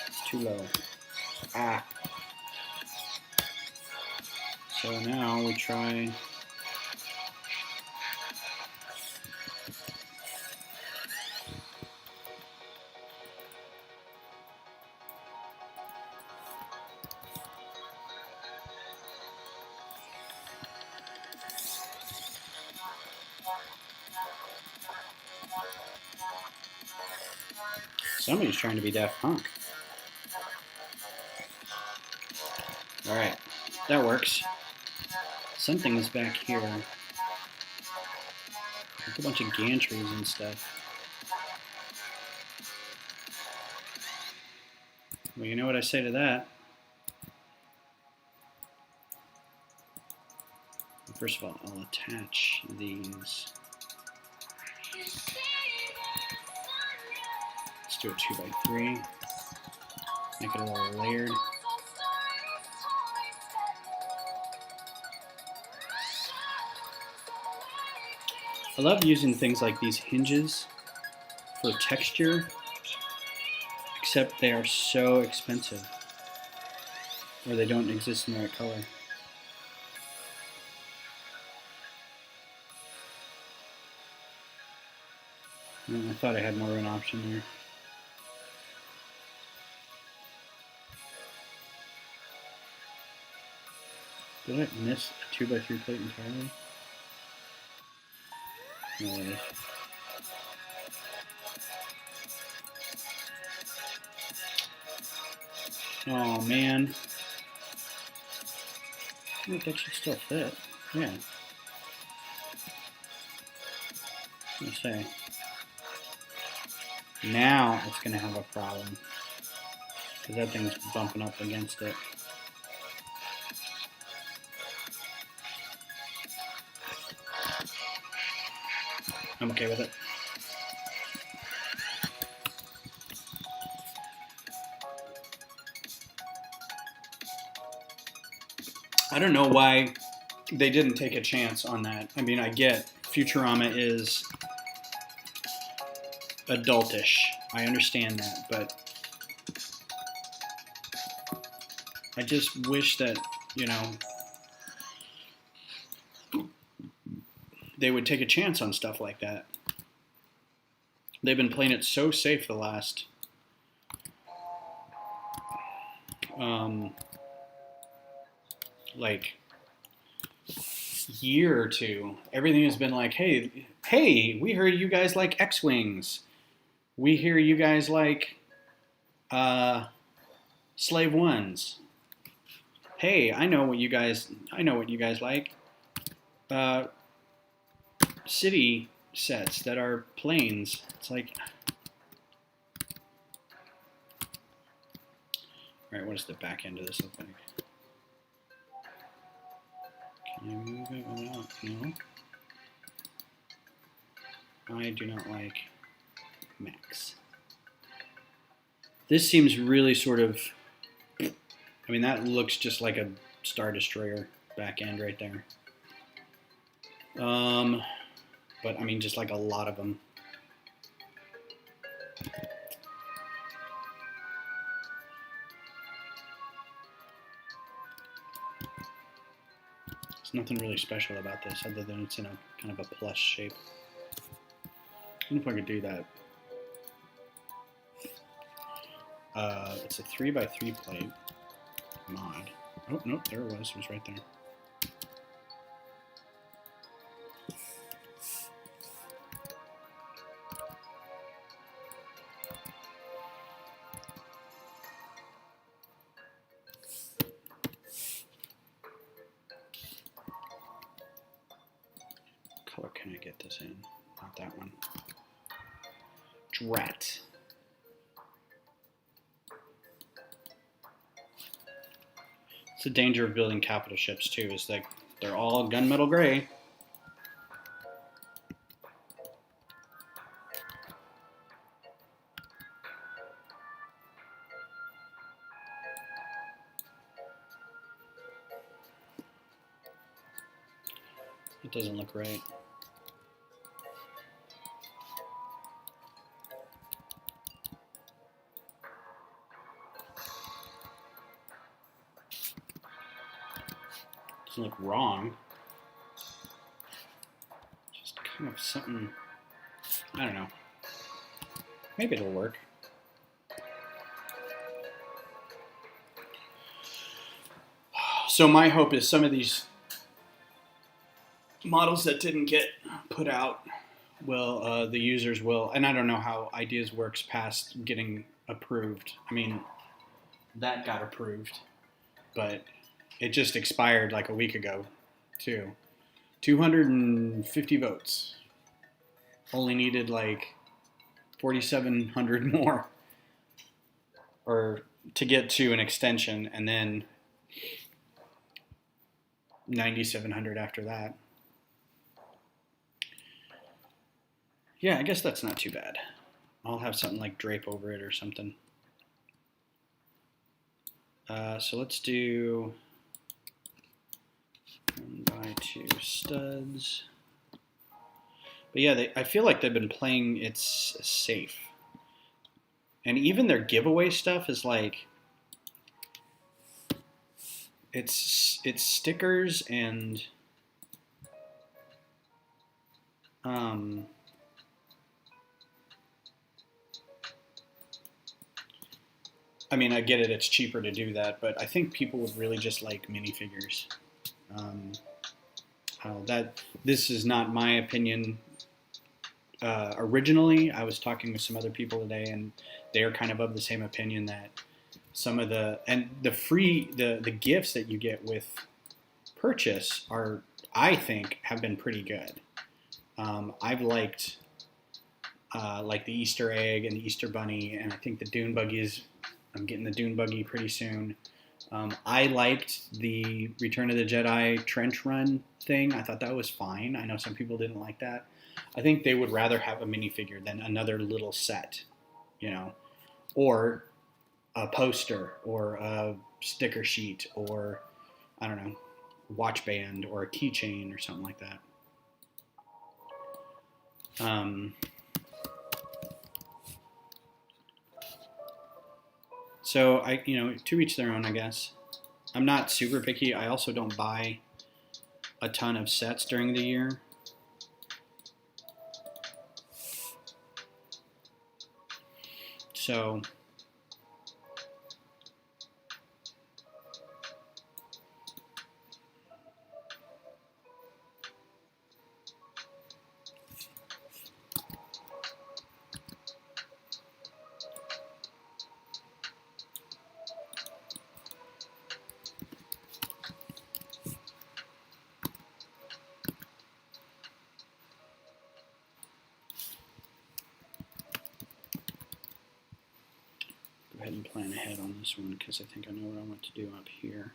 It's too low. Ah. So now we try. Somebody's trying to be Daft Punk. Alright, that works. Something is back here. Like a bunch of gantries and stuff. Well, you know what I say to that? First of all, I'll attach these. Let's do a 2x3. Make it a little layered. I love using things like these hinges for texture, except they are so expensive, or they don't exist in the right color. I thought I had more of an option there. Did I miss a 2x3 plate entirely? No, it is. Oh man. I think that should still fit. Yeah. Let's say now it's going to have a problem because that thing's bumping up against it. I'm okay with it. I don't know why they didn't take a chance on that. I mean, I get Futurama is adultish. I understand that, but I just wish that, you know, they would take a chance on stuff like that. They've been playing it so safe the last like year or two. Everything has been like, hey, we heard you guys like X-Wings. We hear you guys like Slave Ones. Hey, I know what you guys like. City sets that are planes. It's like, all right, what does the back end of this look like? Can I move it without? No. I do not like Max. This seems really sort of, I mean, that looks just like a Star Destroyer back end right there. But I mean, just like a lot of them. There's nothing really special about this other than it's in a kind of a plus shape. I don't know if I could do that. It's a 3x3 plate mod. Oh, nope, there it was. It was right there. Color can I get this in? Not that one. Drat. It's the danger of building capital ships too, is that they're all gunmetal gray. It doesn't look right. Doesn't look wrong. Just kind of something, I don't know. Maybe it'll work. So my hope is some of these models that didn't get put out will, the users will, and I don't know how Ideas works past getting approved. I mean, that got approved, but it just expired like a week ago, too. 250 votes. Only needed like 4,700 more, or to get to an extension, and then 9,700 after that. Yeah, I guess that's not too bad. I'll have something like drape over it or something. So let's do 1x2 studs. But yeah, I feel like they've been playing it safe. And even their giveaway stuff is like, it's stickers and I mean, I get it, it's cheaper to do that, but I think people would really just like minifigures. This is not my opinion. Originally, I was talking with some other people today, and they are kind of the same opinion that some of the gifts that you get with purchase are, I think, have been pretty good. I've liked like the Easter egg and the Easter bunny, and I think the dune buggy I'm getting the dune buggy pretty soon. I liked the Return of the Jedi trench run thing. I thought that was fine. I know some people didn't like that. I think they would rather have a minifigure than another little set, you know, or a poster or a sticker sheet or, I don't know, watch band or a keychain or something like that. So to each their own, I guess. I'm not super picky. I also don't buy a ton of sets during the year. So go ahead and plan ahead on this one because I think I know what I want to do up here.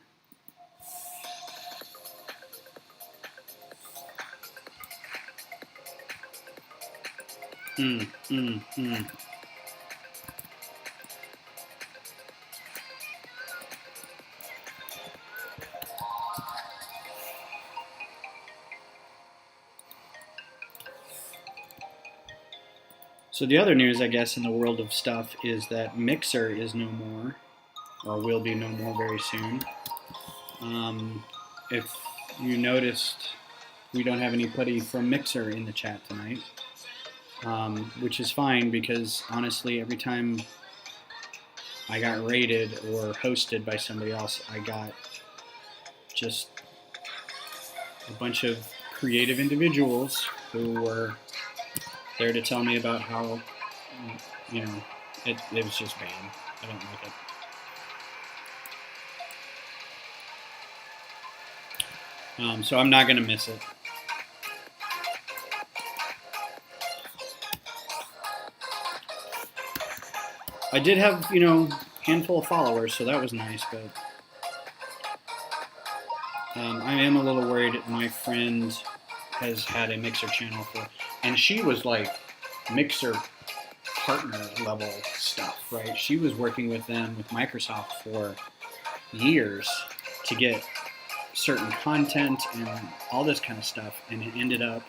So the other news, I guess, in the world of stuff is that Mixer is no more, or will be no more very soon. If you noticed, we don't have anybody from Mixer in the chat tonight, which is fine because honestly, every time I got rated or hosted by somebody else, I got just a bunch of creative individuals who were there to tell me about how, it was just bad. I don't like it. So I'm not going to miss it. I did have, handful of followers, so that was nice, but I am a little worried. My friend has had a Mixer channel and she was like Mixer partner level stuff, right? She was working with them, with Microsoft for years to get certain content and all this kind of stuff, and it ended up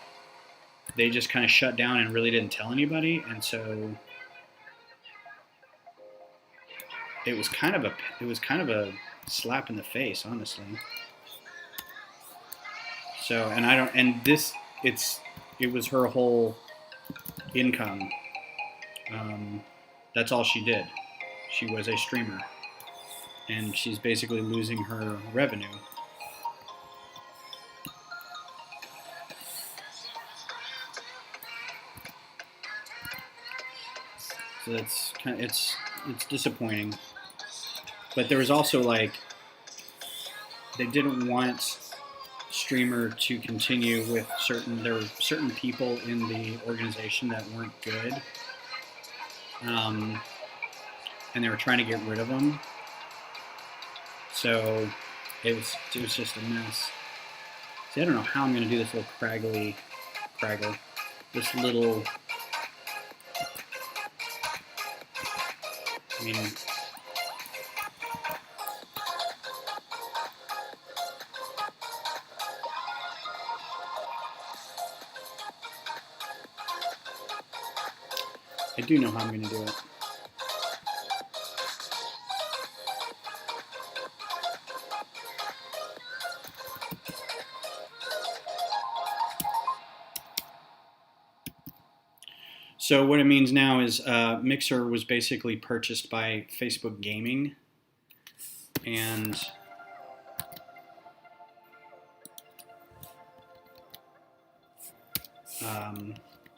they just kind of shut down and really didn't tell anybody, and so it was kind of a slap in the face, honestly. So, it was her whole income. That's all she did. She was a streamer, and she's basically losing her revenue. So it's disappointing. But there was also they didn't want streamer to continue with there were certain people in the organization that weren't good, and they were trying to get rid of them. So it was just a mess. See, I don't know how I'm going to do this little craggle, this little. I mean, I do know how I'm going to do it. So what it means now is Mixer was basically purchased by Facebook Gaming, and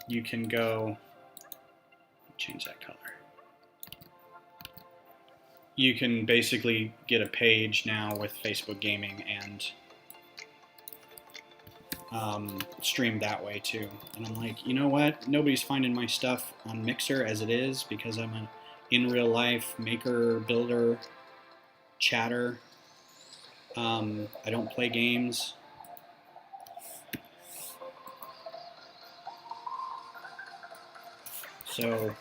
you can go change that color. You can basically get a page now with Facebook Gaming, and stream that way too. And I'm like, you know what? Nobody's finding my stuff on Mixer as it is because I'm an in real life maker, builder, chatter. I don't play games. So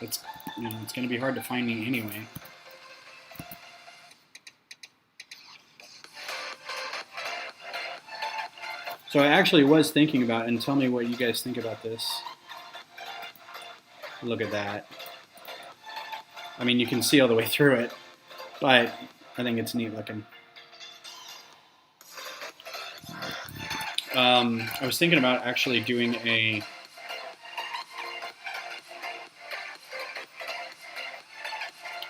it's it's going to be hard to find me anyway. So I actually was thinking about, and tell me what you guys think about this. Look at that. I mean, you can see all the way through it, but I think it's neat looking. I was thinking about actually doing a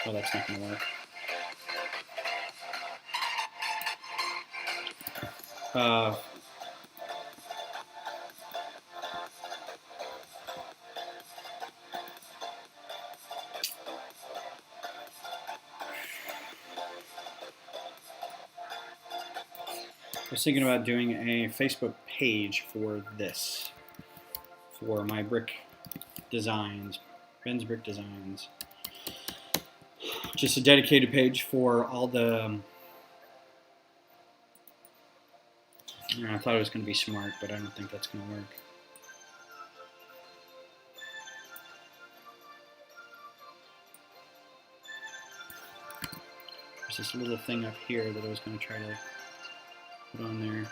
oh, that's not going to work. I was thinking about doing a Facebook page for this, for my brick designs, Ben's Brick Designs. Just a dedicated page for all the. I thought it was going to be smart, but I don't think that's going to work. There's this little thing up here that I was going to try to put on there.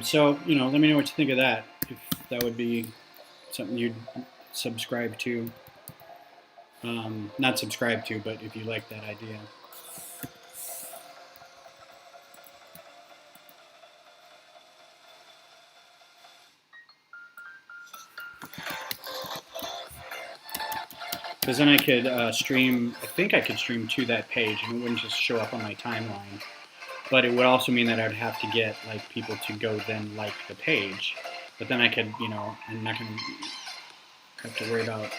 So, let me know what you think of that. If that would be something you'd subscribe to. Not subscribe to, but if you like that idea. Because then I could stream, I think I could stream to that page and it wouldn't just show up on my timeline. But it would also mean that I'd have to get like people to go then like the page. But then I could, I'm not going to have to worry about,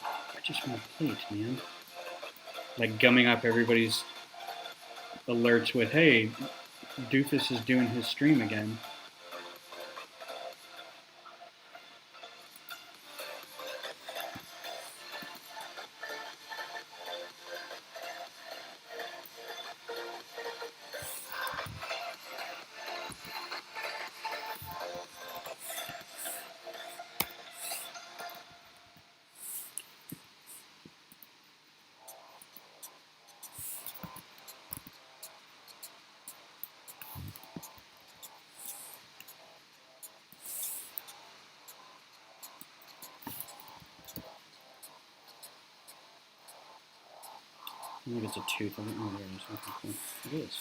I just want to plate, man. Like gumming up everybody's alerts with, hey, Doofus is doing his stream again. I think it's a tooth. I don't know where it is. It is.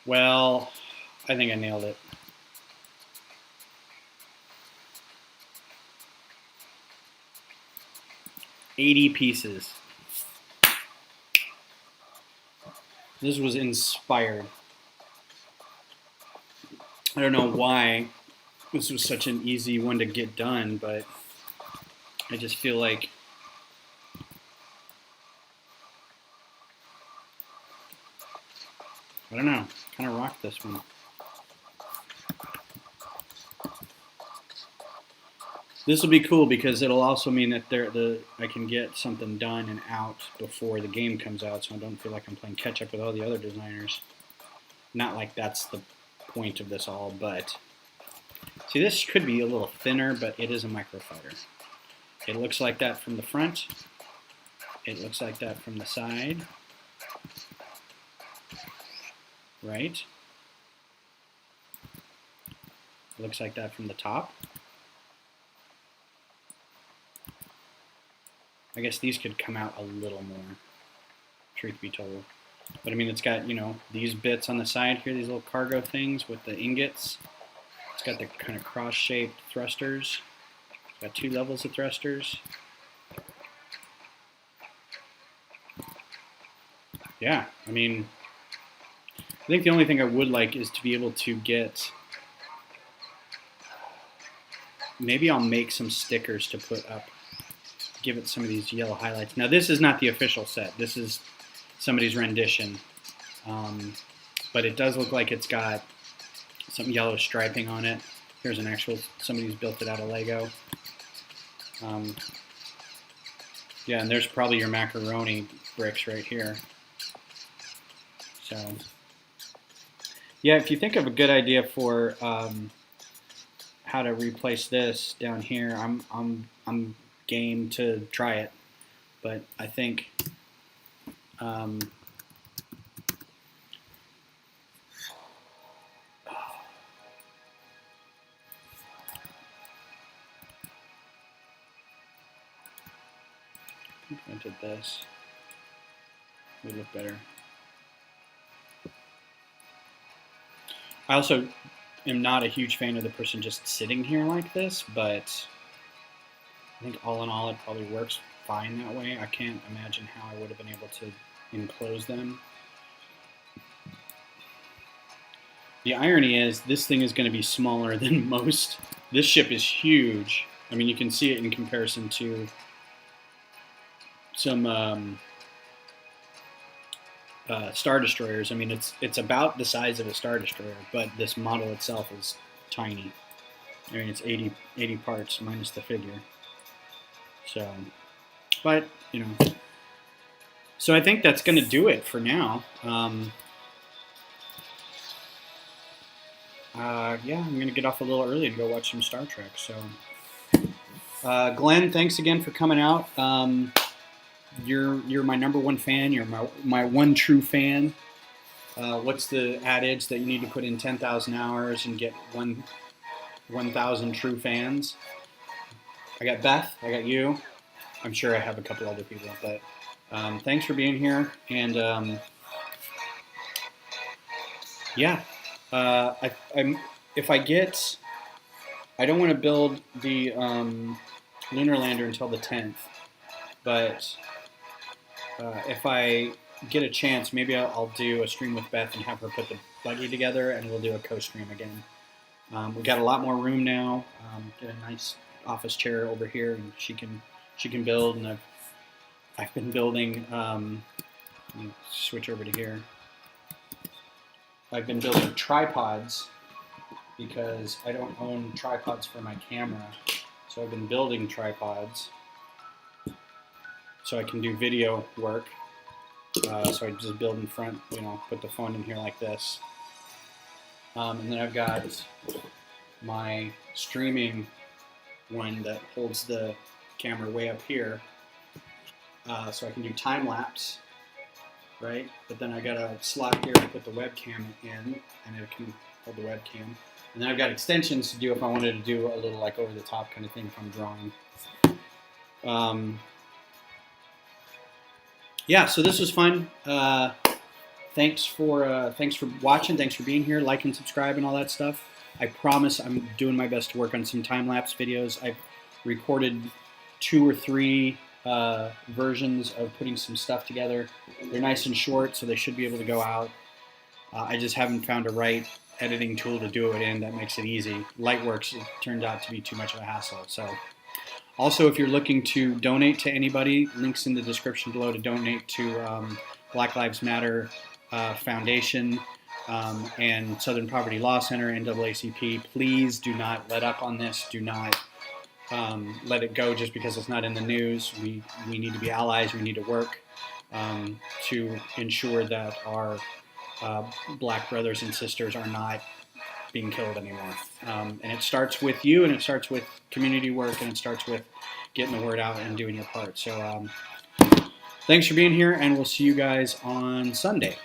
Well, I think I nailed it. $80 pieces. This was inspired. I don't know why this was such an easy one to get done, but I just feel like I don't know, kind of rocked this one. This will be cool because it'll also mean that I can get something done and out before the game comes out, so I don't feel like I'm playing catch up with all the other designers. Not like that's the point of this all, but see, this could be a little thinner, but it is a Microfighter. It looks like that from the front. It looks like that from the side. Right? It looks like that from the top. I guess these could come out a little more, truth be told. But I mean, it's got, these bits on the side here, these little cargo things with the ingots. It's got the kind of cross-shaped thrusters. It's got 2 levels of thrusters. Yeah, I mean, I think the only thing I would like is to be able to get, maybe I'll make some stickers to put up, give it some of these yellow highlights. Now this is not the official set, this is somebody's rendition, but it does look like it's got some yellow striping on it. Here's an actual, somebody's built it out of Lego. Yeah, and there's probably your macaroni bricks right here. So, yeah, if you think of a good idea for how to replace this down here, I'm game to try it. But I think if I did this, it would look better. I also am not a huge fan of the person just sitting here like this, but I think all in all it probably works fine that way. I can't imagine how I would have been able to enclose them. The irony is this thing is going to be smaller than most. This ship is huge. I mean, you can see it in comparison to some Star Destroyers. I mean, it's about the size of a Star Destroyer, but this model itself is tiny. I mean, it's 80 parts minus the figure. So, but, you know. So I think that's going to do it for now. Yeah, I'm going to get off a little early to go watch some Star Trek. So, Glenn, thanks again for coming out. You're my #1 fan. You're my one true fan. What's the adage that you need to put in 10,000 hours and get 1,000 true fans? I got Beth. I got you. I'm sure I have a couple other people, but thanks for being here. And yeah, if I get, I don't want to build the lunar lander until the 10th, but if I get a chance, maybe I'll do a stream with Beth and have her put the buggy together, and we'll do a co-stream again. We got a lot more room now. Get a nice office chair over here, and she can build. And I've been building. Let me switch over to here. I've been building tripods because I don't own tripods for my camera, so I've been building tripods so I can do video work. So I just build in front, you know, put the phone in here like this. And then I've got my streaming one that holds the camera way up here. So I can do time lapse, right? But then I got a slot here to put the webcam in, and it can hold the webcam. And then I've got extensions to do if I wanted to do a little like over the top kind of thing if I'm drawing. Yeah, so this was fun. Thanks for watching. Thanks for being here. Like and subscribe and all that stuff. I promise I'm doing my best to work on some time-lapse videos. I've recorded 2 or 3 versions of putting some stuff together. They're nice and short, so they should be able to go out. I just haven't found a right editing tool to do it in that makes it easy. Lightworks turned out to be too much of a hassle. So, also, if you're looking to donate to anybody, links in the description below to donate to Black Lives Matter Foundation and Southern Poverty Law Center, NAACP. Please do not let up on this. Do not let it go just because it's not in the news. We need to be allies. We need to work to ensure that our black brothers and sisters are not being killed anymore. And it starts with you, and it starts with community work, and it starts with getting the word out and doing your part. So thanks for being here, and we'll see you guys on Sunday.